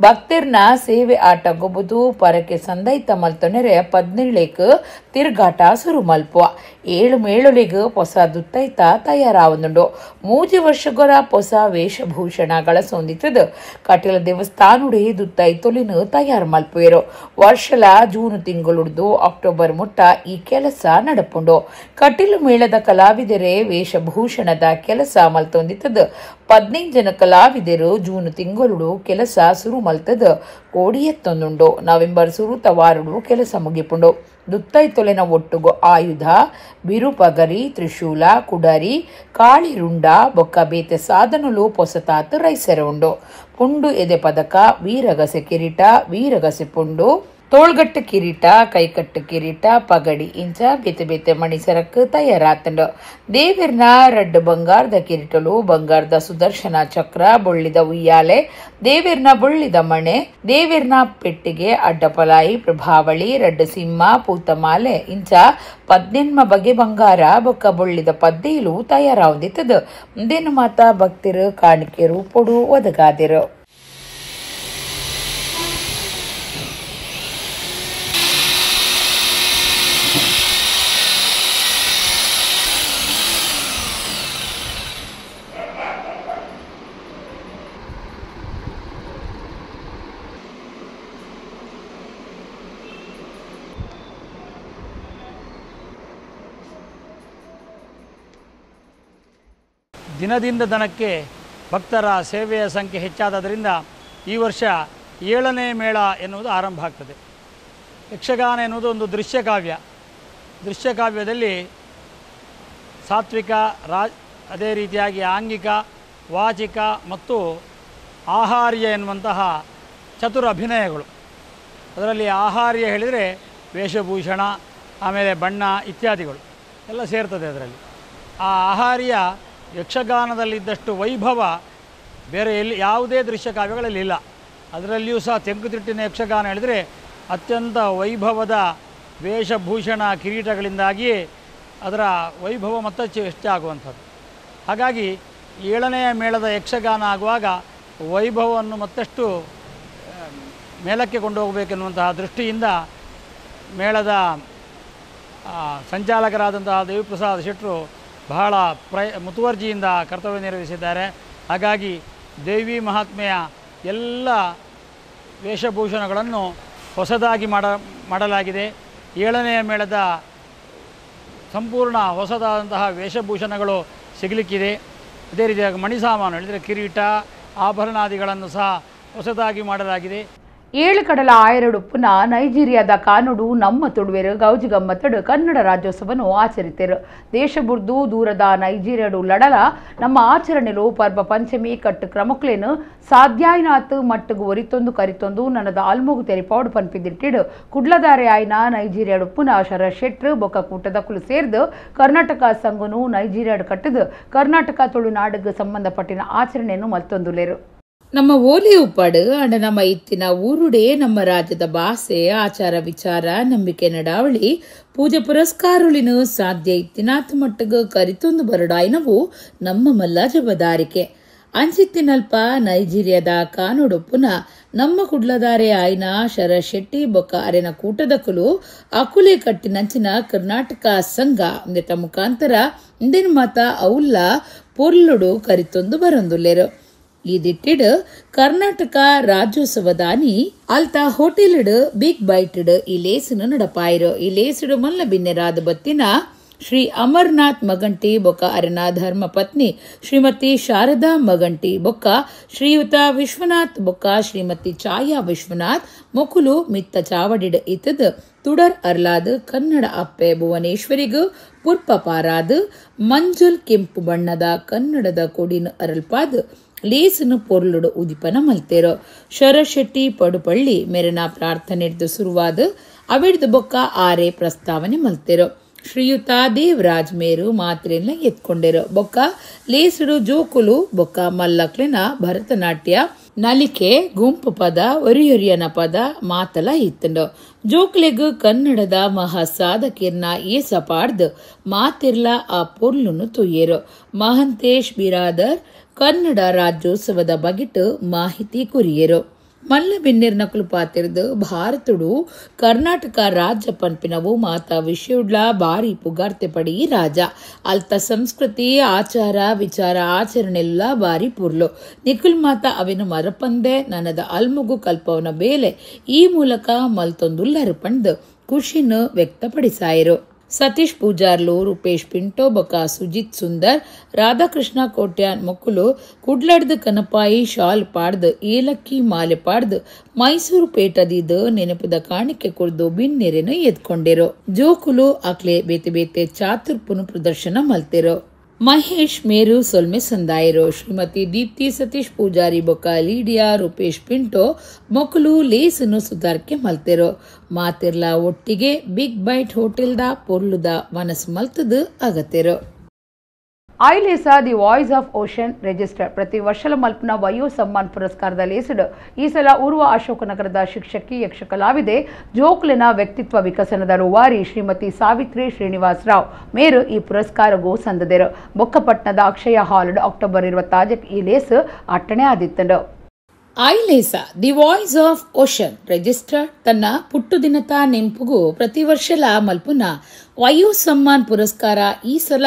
ಭಕ್ತಿರ್ನ ಸೇವೆ ಆಟ ಗೊಬ್ಬುದು ಪರಕೆ ಸಂದೈತ ಮಲ್ತೊನೆರೆ 17 ತಿರ್ಗಾಟ ಸುರು ಮಲ್ಪುವ 7 ಮೇಳೊಲಿಗೆ ಹೊಸ ದುತ್ತೈತ ತಯಾರಾವನುಂಡು 3 ವರ್ಷಗೊರ ಹೊಸ ವೇಷಭೂಷಣಗಳ ಸೊಂದಿತದು ಕಟೀಲ ದೇವಸ್ಥಾನುಡಿ ದುತ್ತೈತೊಲಿನ ತಯಾರು ಮಲ್ಪುವೆರು ವರ್ಷಲ ಜೂನ್ ತಿಂಗಳುಡ್ದು ಅಕ್ಟೋಬರ್ ಮುಟ್ಟ ಈ ಕೆಲಸ ನಡಪುಂಡು. ಕಟೀಲು ಮೇಳದ ಕಲಾವಿದರೇ ವೇಷಭೂಷಣದ ಕೆಲಸ ಮಲ್ತೊಂದಿತದ 15 ಜನ ಕಲಾವಿದರು ಜೂನ್ ತಿಂಗಳು ಕೆಲಸ ಸುರು ಮಲ್ತದ ಕೋಡಿಯತ್ತೊಂದುಂಡು ನವೆಂಬರ್ ಸುರು ತವಾರುಡು ಕೆಲಸ ಮುಗಿಪುಂಡು. ದುತ್ತೈತೊಲೆನ ಒಟ್ಟುಗು ಆಯುಧ ಬಿರುಪಗರಿ ತ್ರಿಶೂಲ ಕುಡರಿ ಕಾಳಿರುಂಡ ಬೊಕ್ಕ ಬೇತೆ ಸಾಧನಲು ಪೊಸತಾತು ರೈಸೆರ ಉಂಡು. ಪುಂಡು ಎದೆ ಪದಕ ವೀರಗಸೆ ಕಿರೀಟ ವೀರಗಸೆ ಪುಂಡು ತೋಳ್ಗಟ್ಟು ಕಿರೀಟ ಕೈಕಟ್ಟು ಕಿರೀಟ ಪಗಡಿ ಇಂಚ ಬೇತೆ ಬೇತೆ ಮಣಿಸರಕ್ಕೆ ತಯಾರಾತಂಡು. ದೇವಿರ್ನ ರಡ್ಡು ಬಂಗಾರದ ಕಿರೀಟಲು ಬಂಗಾರದ ಸುದರ್ಶನ ಚಕ್ರ ಬೊಳ್ಳಿದ ಉಯ್ಯಾಲೆ ದೇವಿರ್ನ ಬೊಳ್ಳಿದ ಮಣೆ ದೇವಿರ್ನ ಪೆಟ್ಟಿಗೆ ಅಡ್ಡಪಲಾಯಿ ಪ್ರಭಾವಳಿ ರಡ್ಡು ಸಿಂಹ ಪೂತಮಾಲೆ ಇಂಚ 18 ಬಗೆ ಬಂಗಾರ ಬೊಕ್ಕ ಬೊಳ್ಳಿದ ಪದ್ದೇಲು ತಯಾರಾವುದಿತ್ತದು. ಮುಂದೇನು ಮಾತ ಭಕ್ತಿರು ಕಾಣಿಕೆರು ಪೊಡು ಒದಗಾದಿರು. ದಿನದಿಂದ ದಿನಕ್ಕೆ ಭಕ್ತರ ಸೇವೆಯ ಸಂಖ್ಯೆ ಹೆಚ್ಚಾದದರಿಂದ ಈ ವರ್ಷ 7ನೇ ಮೇಳ ಎನ್ನುವುದು ಆರಂಭ ಆಗ್ತದೆ. ಯಕ್ಷಗಾನ ಎನ್ನುವುದು ಒಂದು ದೃಶ್ಯಕಾವ್ಯದಲ್ಲಿ ಸಾತ್ವಿಕ ಅದೇ ರೀತಿಯಾಗಿ ಆಂಗಿಕ ವಾಚಿಕ ಮತ್ತು ಆಹಾರ್ಯ ಎನ್ನುವಂತಹ ಚತುರ ಅಭಿನಯಗಳು. ಅದರಲ್ಲಿ ಆಹಾರ್ಯ ಹೇಳಿದರೆ ವೇಷಭೂಷಣ ಆಮೇಲೆ ಬಣ್ಣ ಇತ್ಯಾದಿಗಳು ಎಲ್ಲ ಸೇರ್ತದೆ. ಅದರಲ್ಲಿ ಆ ಆಹಾರ್ಯ ಯಕ್ಷಗಾನದಲ್ಲಿದ್ದಷ್ಟು ವೈಭವ ಬೇರೆ ಯಾವುದೇ ದೃಶ್ಯಕಾವ್ಯಗಳಲ್ಲಿ ಇಲ್ಲ. ಅದರಲ್ಲಿಯೂ ಸಹ ತೆಂಕುತಿಟ್ಟಿನ ಯಕ್ಷಗಾನ ಹೇಳಿದರೆ ಅತ್ಯಂತ ವೈಭವದ ವೇಷಭೂಷಣ ಕಿರೀಟಗಳಿಂದಾಗಿಯೇ ಅದರ ವೈಭವ ಮತ್ತಷ್ಟು ಹೆಚ್ಚಾಗುವಂಥದ್ದು. ಹಾಗಾಗಿ 7ನೇ ಮೇಳದ ಯಕ್ಷಗಾನ ಆಗುವಾಗ ವೈಭವವನ್ನು ಮತ್ತಷ್ಟು ಮೇಲಕ್ಕೆ ಕೊಂಡು ಹೋಗಬೇಕೆನ್ನುವಂತಹ ದೃಷ್ಟಿಯಿಂದ ಮೇಳದ ಸಂಚಾಲಕರಾದಂತಹ ದೇವಿಪ್ರಸಾದ್ ಶೆಟ್ಟರು ಬಹಳ ಮುತುವರ್ಜಿಯಿಂದ ಕರ್ತವ್ಯ ನಿರ್ವಹಿಸಿದ್ದಾರೆ. ಹಾಗಾಗಿ ದೇವಿ ಮಹಾತ್ಮೆಯ ಎಲ್ಲ ವೇಷಭೂಷಣಗಳನ್ನು ಹೊಸದಾಗಿ ಮಾಡಲಾಗಿದೆ. 7ನೇ ಮೇಳದ ಸಂಪೂರ್ಣ ಹೊಸದಾದಂತಹ ವೇಷಭೂಷಣಗಳು ಸಿಗಲಿಕ್ಕಿದೆ. ಅದೇ ರೀತಿಯಾಗಿ ಮಣಿಸಾಮಾನು ಹೇಳಿದರೆ ಕಿರೀಟ ಆಭರಣಾದಿಗಳನ್ನು ಸಹ ಹೊಸದಾಗಿ ಮಾಡಲಾಗಿದೆ. 7 ಕಡಲ ಆಯರಡುಪ್ಪುನ ನೈಜೀರಿಯಾದ ಕಾನುಡು ನಮ್ಮ ತುಳುವೆರು ಗೌಜಿ ಗಮ್ಮತ್ತಡು ಕನ್ನಡ ರಾಜ್ಯೋತ್ಸವನು ಆಚರಿತೆರು. ದೇಶ ಬುರ್ದು ದೂರದ ನೈಜೀರಿಯಾಡು ಲಡಲ ನಮ್ಮ ಆಚರಣೆಲು ಪರ್ವ ಪಂಚಮಿ ಕಟ್ಟು ಕ್ರಮಕ್ಲೇನು ಸಾಧ್ಯಾಯನಾತ್ ಮಟ್ಟುಗು ಒರಿತೊಂದು ಕರಿತೊಂದು ನನ್ನದ ಆಲ್ಮೋಗು ತೆರಿಪಾಡು ಪನ್ಪಿದಿಟ್ಟಿಡು ಕುಡ್ಲದಾರೆ ಆಯ್ನ ನೈಜೀರಿಯಾಡು ಪುನಃ ಶರ ಶೆಟ್ರು ಬೊಕ್ಕ ಕೂಟದ ಕುಲು ಸೇರ್ದು ಕರ್ನಾಟಕ ಸಂಘನು ನೈಜೀರಿಯಾಡು ಕಟ್ಟದು ಕರ್ನಾಟಕ ತುಳುನಾಡಿಗೆ ಸಂಬಂಧಪಟ್ಟಿನ ಆಚರಣೆಯನ್ನು ಮತ್ತೊಂದುಲೇರು. ನಮ್ಮ ಓಲಿ ಉಪ್ಪಾಡು ಅಂಡ ನಮ್ಮ ಇತ್ತಿನ ಊರುಡೆ ನಮ್ಮ ರಾಜ್ಯದ ಭಾಷೆ ಆಚಾರ ವಿಚಾರ ನಂಬಿಕೆ ನಡಾವಳಿ ಪೂಜೆ ಪುರಸ್ಕಾರಳಿನ ಸಾಧ್ಯ ಇತ್ತಿನಾಥ ಮಟ್ಟಗ ಕರಿತೊಂದು ಬರಡಾಯ್ನವು ನಮ್ಮ ಮಲ್ಲ ಜವಾಬ್ದಾರಿಕೆ ಅಂಚಿತ್ತಿನಲ್ಪ ನೈಜೀರಿಯಾದ ಕಾನೂಡೊಪ್ಪುನ ನಮ್ಮ ಕುಡ್ಲದಾರೆ ಆಯ್ನ ಶರ ಶೆಟ್ಟಿ ಬೊಕ್ಕ ಅರೆನ ಕೂಟದಕುಲು ಅಕುಲೆ ಕಟ್ಟಿನಂಚಿನ ಕರ್ನಾಟಕ ಸಂಘ ಇಂದೆತ ಮುಖಾಂತರ ಇಂದಿನ ಮಾತ ಅವುಲ್ಲ ಪೊರ್ಲುಡು ಕರಿತೊಂದು ಬರೊಂದುಲ್ಲೆರು ಈ ದಿಟ್ಟಿಡ್ ಕರ್ನಾಟಕ ರಾಜ್ಯೋತ್ಸವದಾನಿ ಅಲ್ತಾ ಹೋಟೆಲ್ಡ್ ಬಿಗ್ ಬೈಟ್ಡ್ ಈ ಲೇಸಿನ ನಡಪಾಯಿರು ಈ ಲೇಸಿಡು ಮಲ್ಲ ಬಿನ್ನೆರಾದ ಬತ್ತಿನ ಶ್ರೀ ಅಮರ್ನಾಥ್ ಮಗಂಟಿ ಬೊಕ್ಕ ಅರೆನ ಧರ್ಮ ಪತ್ನಿ ಶ್ರೀಮತಿ ಶಾರದಾ ಮಗಂಟಿ ಬೊಕ್ಕ ಶ್ರೀಯುತ ವಿಶ್ವನಾಥ್ ಬೊಕ್ಕ ಶ್ರೀಮತಿ ಛಾಯಾ ವಿಶ್ವನಾಥ್ ಮೊಕುಲು ಮಿತ್ತ ಚಾವಡಿಡ್ ಇತದ್ ತುಡರ್ ಅರ್ಲಾದ್ ಕನ್ನಡ ಅಪ್ಪೆ ಭುವನೇಶ್ವರಿಗೂ ಪುರ್ಪ ಪಾರಾದ್ ಮಂಜುಲ್ ಕೆಂಪು ಬಣ್ಣದ ಕನ್ನಡದ ಕೊಡಿನ ಅರಲ್ಪಾದ್ ಲೇಸನು ಪೊರ್ಲುಡು ಉದಿಪನ ಮಲ್ತೇರೋ ಶರಶೆಟ್ಟಿ ಪಡುಪಳ್ಳಿ ಮೆರನ ಪ್ರಾರ್ಥನೆಡ್ದು ಸುರುವಾದ ಅವಿಡ್ದು ಬೊಕ್ಕ ಆರೆ ಪ್ರಸ್ತಾವನೆ ಮಲ್ತೇರೋ ಶ್ರೀಯುತ ದೇವರಾಜ್ ಮೇರು ಮಾತ್ರೆಲ್ಲ ಎತ್ಕೊಂಡೇರೋ ಬೊಕ್ಕ ಲೇಸುಡು ಜೋಕುಲು ಬೊಕ್ಕ ಮಲ್ಲಕ್ಲಿನ ಭರತನಾಟ್ಯ ನಲಿಕೆ ಗುಂಪು ಪದ ಒರಿಯೊರಿಯನ ಪದ ಮಾತಲ ಇತ್ತಂಡು ಜೋಕ್ಲೆಗ್ ಕನ್ನಡದ ಮಹಾ ಸಾಧಕಿರ್ನ ಏಸಪಾಡ್ದು ಮಾತಿರ್ಲ ಆ ಪೊರ್ಲುನು ತುಯ್ಯೇರು ಮಹಂತೇಶ್ ಬಿರಾದರ್ ಕನ್ನಡ ರಾಜ್ಯೋತ್ಸವದ ಬಗೆಟ್ ಮಾಹಿತಿ ಕುರಿಯೇರು ಮಲ್ಲ ಬಿನ್ನಿರ್ನ ಕುಲುಪಾತಿರ್ದು ಭಾರತಡು ಕರ್ನಾಟಕ ರಾಜ್ಯ ಪನ್ಪಿನವು ಮಾತಾ ವಿಷಯುಡ್ಲ ಬಾರಿ ಪುಗಾರ್ತೆ ಪಡಿ ರಾಜ ಅಲ್ತ ಸಂಸ್ಕೃತಿ ಆಚಾರ ವಿಚಾರ ಆಚರಣೆಲ್ಲ ಬಾರಿ ಪುರ್ಲು ನಿಖುಲ್ ಮಾತಾ ಅವಿನ ಮರಪಂದೆ ನನ್ನದ ಅಲ್ಮುಗು ಕಲ್ಪವನ ಬೇಲೆ ಈ ಮೂಲಕ ಮಲ್ತೊಂದುಲ್ಲರು ಪಂಡ್ ಖುಷಿನ ವ್ಯಕ್ತಪಡಿಸಾಯಿರು ಸತೀಶ್ ಪೂಜಾರ್ಲು ರೂಪೇಶ್ ಪಿಂಟೋ ಬೊಕ್ಕ ಸುಜಿತ್ ಸುಂದರ್ ರಾಧಾಕೃಷ್ಣ ಕೋಟ್ಯಾನ್ ಮೊಕ್ಕುಲು ಕುಡ್ಲಡ್ದು ಕನಪಾಯಿ ಶಾಲ್ ಪಾಡ್ದು ಏಲಕ್ಕಿ ಮಾಲೆ ಪಾಡ್ದು ಮೈಸೂರು ಪೇಟದಿದ್ದು ನೆನಪದ ಕಾಣಿಕೆ ಕುಡ್ದು ಬಿನ್ನೆರೆನು ಎದ್ಕೊಂಡಿರೋ ಜೋಕುಲು ಅಕ್ಲೆ ಬೇತೆ ಬೇತೆ ಚಾತುರ್ಪುನು ಪ್ರದರ್ಶನ ಮಲ್ತಿರೋ ಮಹೇಶ್ ಮೇರು ಸೊಲ್ಮೆ ಸಂದಾಯಿರೋ ಶ್ರೀಮತಿ ದೀಪ್ತಿ ಸತೀಶ್ ಪೂಜಾರಿ ಬೊಕ್ಕ ಲೀಡಿಯಾ ರೂಪೇಶ್ ಪಿಂಟೋ ಮೊಕಲು ಲೇಸನು ಸುಧಾರ್ಕೆ ಮಲ್ತೆರೋ ಮಾತಿರ್ಲ ಒಟ್ಟಿಗೆ ಬಿಗ್ ಬೈಟ್ ಹೋಟೆಲ್ದ ಪೊರ್ಲುದ ಮನಸ್ಸು ಮಲ್ತದು ಅಗತೆರೋ Ailesa the voice of ocean register ಪ್ರತಿ ವರ್ಷಲ ಮಲ್ಪನ ವಯೋ ಸಮ್ಮಾನ್ ಪುರಸ್ಕಾರದ ಲೇಸಡ್ ಈ ಸಲ ಊರ್ವ ಅಶೋಕನಗರದ ಶಿಕ್ಷಕಿ ಯಕ್ಷ ಕಲಾವಿದೆ ಜೋಕ್ಲಿನ ವ್ಯಕ್ತಿತ್ವ ವಿಕಸನದ ರೂವಾರಿ ಶ್ರೀಮತಿ ಸಾವಿತ್ರಿ ಶ್ರೀನಿವಾಸ್ ರಾವ್ ಮೇರು ಈ ಪುರಸ್ಕಾರಗೂ ಸಂದದೆರು ಬೊಕ್ಕಪಟ್ಟಣದ ಅಕ್ಷಯ ಹಾಲ್ಡ್ ಅಕ್ಟೋಬರ್ 20 ಈ ಲೇಸ್ ಅಟ್ಟಣೆ ಆದಿತ್ತಂಡು Ailesa the voice of ocean register ತನ್ನ ಪುಟ್ಟು ದಿನತ ನೆಂಪುಗೂ ಪ್ರತಿ ವರ್ಷಲ ಮಲ್ಪುನ ವಯೋ ಸಮ್ಮಾನ್ ಪುರಸ್ಕಾರ ಈ ಸಲ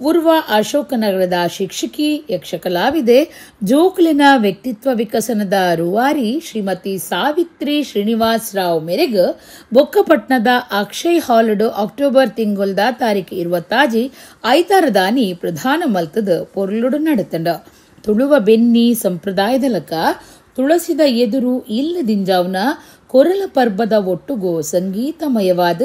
ಉರ್ವ ಅಶೋಕನಗರದ ಶಿಕ್ಷಕಿ ಯಕ್ಷ ಕಲಾವಿದೆ ಜೋಕ್ಲಿನ ವ್ಯಕ್ತಿತ್ವ ವಿಕಸನದ ರೂವಾರಿ ಶ್ರೀಮತಿ ಸಾವಿತ್ರಿ ಶ್ರೀನಿವಾಸ್ ರಾವ್ ಮೇರೆಗೆ ಬೊಕ್ಕಪಟ್ನದ ಅಕ್ಷಯ್ ಹಾಲ್ಡ್ ಅಕ್ಟೋಬರ್ ತಿಂಗೊಲ್ದ ತಾರೀಕು 20 ಐತಾರದಾನಿ ಪ್ರಧಾನ ಮಲ್ತದ ಪೊರ್ಲುಡು ನಡೆತಂಡ ತುಳುವ ಬೆನ್ನಿ ಸಂಪ್ರದಾಯದಲಕ ತುಳಸಿದ ಎದುರು ಇಲ್ಲದಿಂಜಾವ್ನ ಕೊರಲ ಪರ್ಬದ ಒಟ್ಟುಗೋ ಸಂಗೀತಮಯವಾದ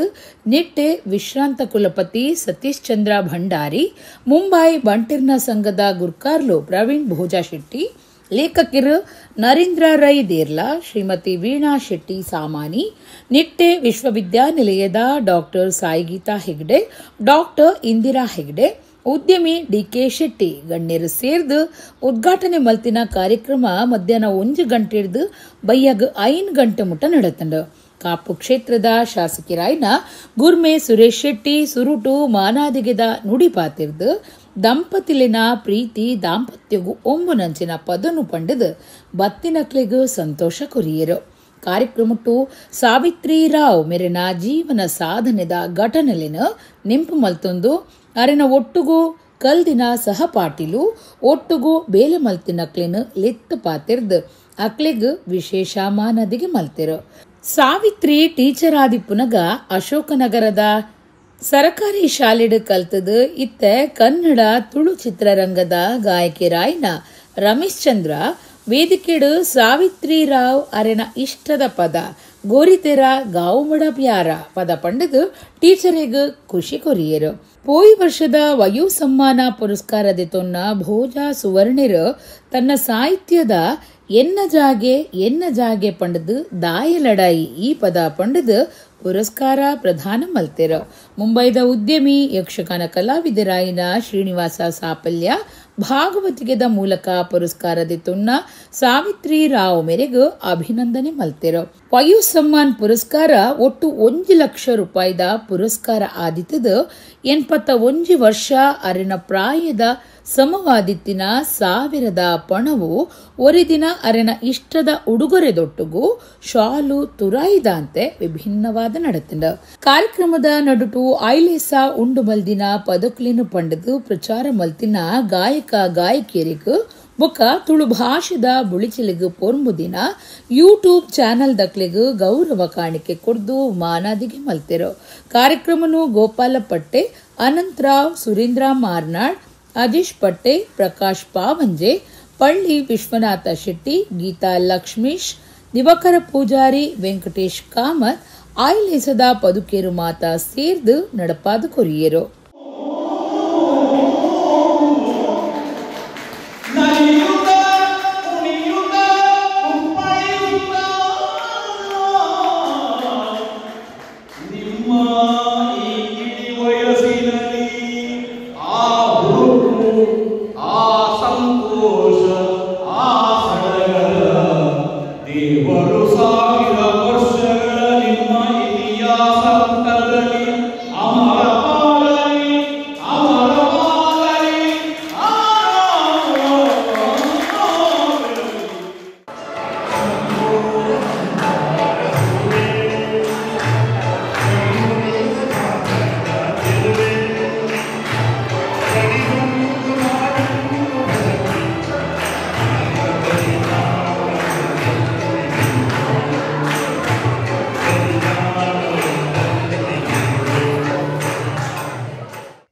ನಿಟ್ಟೆ ವಿಶ್ರಾಂತ ಕುಲಪತಿ ಸತೀಶ್ ಚಂದ್ರ ಭಂಡಾರಿ ಮುಂಬೈ ಬಂಟಿರ್ನ ಸಂಘದ ಗುರ್ಕಾರ್ಲು ಪ್ರವೀಣ್ ಭೋಜಾ ಶೆಟ್ಟಿ ಲೇಖಕಿರು ನರೇಂದ್ರ ರೈ ದೇರ್ಲಾ ಶ್ರೀಮತಿ ವೀಣಾ ಶೆಟ್ಟಿ ಸಾಮಾನಿ ನಿಟ್ಟೆ ವಿಶ್ವವಿದ್ಯಾನಿಲಯದ ಡಾಕ್ಟರ್ ಸಾಯಿಗೀತಾ ಹೆಗ್ಡೆ ಡಾಕ್ಟರ್ ಇಂದಿರಾ ಹೆಗ್ಡೆ ಉದ್ಯಮಿ ಡಿಕೆ ಶೆಟ್ಟಿ ಗಣ್ಯರು ಸೇರ್ದು ಉದ್ಘಾಟನೆ ಮಲ್ತಿನ ಕಾರ್ಯಕ್ರಮ ಮಧ್ಯಾಹ್ನ 1 ಗಂಟೆ ಹಿಡಿದು ಬೈಯಾಗ 5 ಗಂಟೆ ಮುಟ್ಟ ನಡೆತಂಡ ಕಾಪು ಕ್ಷೇತ್ರದ ಶಾಸಕಿರಾಯ್ನ ಗುರ್ಮೆ ಸುರೇಶ್ ಶೆಟ್ಟಿ ಸುರುಟು ಮಾನಾದಿಗೆದ ನುಡಿ ಪಾತಿರ್ದು ದಂಪತಿಲಿನ ಪ್ರೀತಿ ದಾಂಪತ್ಯಗೂ ಒಂಬುನಂಚಿನ ಪದನು ಪಂಡದು ಬತ್ತಿನಕ್ಲೆಗೂ ಸಂತೋಷ ಕೊರಿಯರು ಕಾರ್ಯಕ್ರಮಟ್ಟು ಸಾವಿತ್ರಿ ರಾವ್ ಮೆರೆನ ಜೀವನ ಸಾಧನೆದ ಘಟನೆಲಿನ ನೆಂಪು ಮಲ್ತೊಂದು ಅರೆನ ಒಟ್ಟುಗೂ ಕಲ್ದಿನ ಸಹಪಾಟಿಲು ಒಟ್ಟುಗೂ ಬೇಲೆ ಮಲ್ತಿನಕ್ಲಿನ ಲೆತ್ತು ಪಾತಿರ್ದು ಅಕ್ಲೆಗ್ ವಿಶೇಷ ಮಾನದಿಗೆ ಮಲ್ತಿರು ಸಾವಿತ್ರಿ ಟೀಚರ್ ಆದಿ ಪುನಗ ಅಶೋಕನಗರದ ಸರಕಾರಿ ಶಾಲೆಡ್ ಕಲ್ತದು ಇತ್ತ ಕನ್ನಡ ತುಳು ಚಿತ್ರರಂಗದ ಗಾಯಕಿರಾಯ್ನ ರಮೇಶ್ ಚಂದ್ರ ವೇದಿಕೆಡು ಸಾವಿತ್ರಿ ರಾವ್ ಅರೆನ ಇಷ್ಟದ ಪದ ಗೋರಿತೆರ ಗಾವುಮಡ ಪ್ಯಾರ ಪದ ಪಂಡದು ಟೀಚರೆಗ್ ಖುಷಿ ಕೊರಿಯರು ಪೋಯಿ ವರ್ಷದ ವಯೋ ಸಮ್ಮಾನ ಪುರಸ್ಕಾರದ ತೊನ್ನ ಭೋಜಾ ಸುವರ್ಣರು ತನ್ನ ಸಾಹಿತ್ಯದ ಎನ್ನ ಜಾಗೆ ಪಂಡದು ದಾಯ ಲಡಾಯಿ ಈ ಪದ ಪಂಡದು ಪುರಸ್ಕಾರ ಪ್ರದಾನ ಮಲ್ತೆರು ಮುಂಬೈದ ಉದ್ಯಮಿ ಯಕ್ಷಗಾನ ಕಲಾವಿದರಾಯಿನ ಶ್ರೀನಿವಾಸ ಸಾಪಲ್ಯ ಭಾಗವತಿಗೆದ ಮೂಲಕ ಪುರಸ್ಕಾರದಿತ್ತುನ್ನ ಸಾವಿತ್ರಿ ರಾವ್ ಮೇರೆಗೆ ಅಭಿನಂದನೆ ಮಲ್ತೆರು. ವಯು ಸಮ್ಮಾನ್ ಪುರಸ್ಕಾರ ಒಟ್ಟು 1 ಲಕ್ಷ ರೂಪಾಯಿದ ಪುರಸ್ಕಾರ ಆದಿತ್ತದ 81 ವರ್ಷ ಅರಿನ ಪ್ರಾಯದ ಸಮವಾದಿತ್ತಿನ 1000 ಪಣವು ಒರಿದಿನ ಅರೆನ ಇಷ್ಟದ ಉಡುಗೊರೆದೊಟ್ಟುಗು ಶಾಲು ತುರಾಯಿದಂತೆ ವಿಭಿನ್ನವಾದ ನಡೆತಿಂದ. ಕಾರ್ಯಕ್ರಮದ ನಡುಟು ಐಲೇಸ ಉಂಡು ಮಲ್ದಿನ ಪದಕುಲಿನ ಪಂಡದು ಪ್ರಚಾರ ಮಲ್ತಿನ ಗಾಯಕ ಗಾಯಕಿಯರಿಗೂ ಬೊಕ್ಕ ತುಳು ಭಾಷೆದ ಬುಳಿಚಿಲಿಗು ಪೊರ್ಮುದಿನ ಯೂಟ್ಯೂಬ್ ಚಾನಲ್ ದಕ್ಲಿಗು ಗೌರವ ಕಾಣಿಕೆ ಕೊಡ್ದು ಮಾನಾದಿಗೆ ಮಲ್ತೆರು. ಕಾರ್ಯಕ್ರಮನು ಗೋಪಾಲ ಪಟ್ಟೆ, ಅನಂತರಾವ್, ಸುರೇಂದ್ರ ಮಾರ್ನಾಡ್, ಅಜೀಶ್ ಪಟ್ಟೆ, ಪ್ರಕಾಶ್ ಪಾವಂಜೆ, ಪಳ್ಳಿ ವಿಶ್ವನಾಥ ಶೆಟ್ಟಿ, ಗೀತಾ ಲಕ್ಷ್ಮೀಶ್, ದಿವಕರ ಪೂಜಾರಿ, ವೆಂಕಟೇಶ್ ಕಾಮತ್, ಆಯ್ಲೇಸದ ಪದುಕೇರು ಮಾತಾ ಸೇರ್ದು ನಡಪಾದ ಕೊರಿಯರು.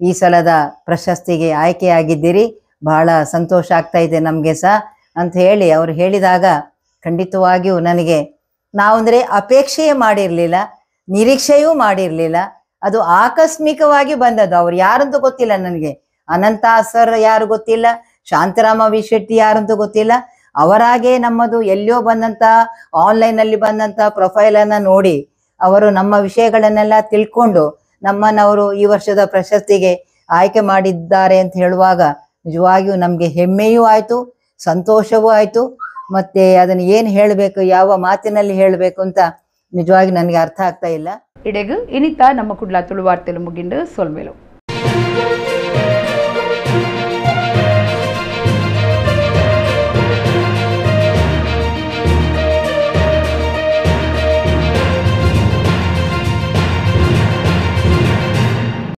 ಈ ಸಲದ ಪ್ರಶಸ್ತಿಗೆ ಆಯ್ಕೆಯಾಗಿದ್ದೀರಿ, ಬಹಳ ಸಂತೋಷ ಆಗ್ತಾ ಇದೆ ನಮಗೆ ಸಹ ಅಂತ ಹೇಳಿ ಅವರು ಹೇಳಿದಾಗ ಖಂಡಿತವಾಗಿಯೂ ನನಗೆ ನಾವಂದರೆ ಅಪೇಕ್ಷೆಯೇ ಮಾಡಿರಲಿಲ್ಲ, ನಿರೀಕ್ಷೆಯೂ ಮಾಡಿರಲಿಲ್ಲ. ಅದು ಆಕಸ್ಮಿಕವಾಗಿ ಬಂದದ್ದು. ಅವ್ರು ಯಾರಂತೂ ಗೊತ್ತಿಲ್ಲ ನನಗೆ, ಅನಂತ ಸರ್ ಯಾರು ಗೊತ್ತಿಲ್ಲ, ಶಾಂತರಾಮ ವಿ ಶೆಟ್ಟಿ ಯಾರಂತೂ ಗೊತ್ತಿಲ್ಲ. ಅವರಾಗೆ ನಮ್ಮದು ಎಲ್ಲೋ ಬಂದಂಥ ಆನ್ಲೈನಲ್ಲಿ ಬಂದಂಥ ಪ್ರೊಫೈಲನ್ನು ನೋಡಿ ಅವರು ನಮ್ಮ ವಿಷಯಗಳನ್ನೆಲ್ಲ ತಿಳ್ಕೊಂಡು ನಮ್ಮನ್ನವರು ಈ ವರ್ಷದ ಪ್ರಶಸ್ತಿಗೆ ಆಯ್ಕೆ ಮಾಡಿದ್ದಾರೆ ಅಂತ ಹೇಳುವಾಗ ನಿಜವಾಗಿಯೂ ನಮಗೆ ಹೆಮ್ಮೆಯೂ ಆಯಿತು, ಸಂತೋಷವೂ ಆಯಿತು. ಮತ್ತೆ ಅದನ್ನು ಏನು ಹೇಳಬೇಕು, ಯಾವ ಮಾತಿನಲ್ಲಿ ಹೇಳಬೇಕು ಅಂತ ನಿಜವಾಗಿ ನನಗೆ ಅರ್ಥ ಆಗ್ತಾ ಇಲ್ಲ. ಇಡೆಗು ಇನಿತ ನಮ್ಮ ಕುಡ್ಲ ತುಳುವಾರ್ತೆಲು ಮುಗಿಂಡು ಸೊಲ್ಮೇಲು.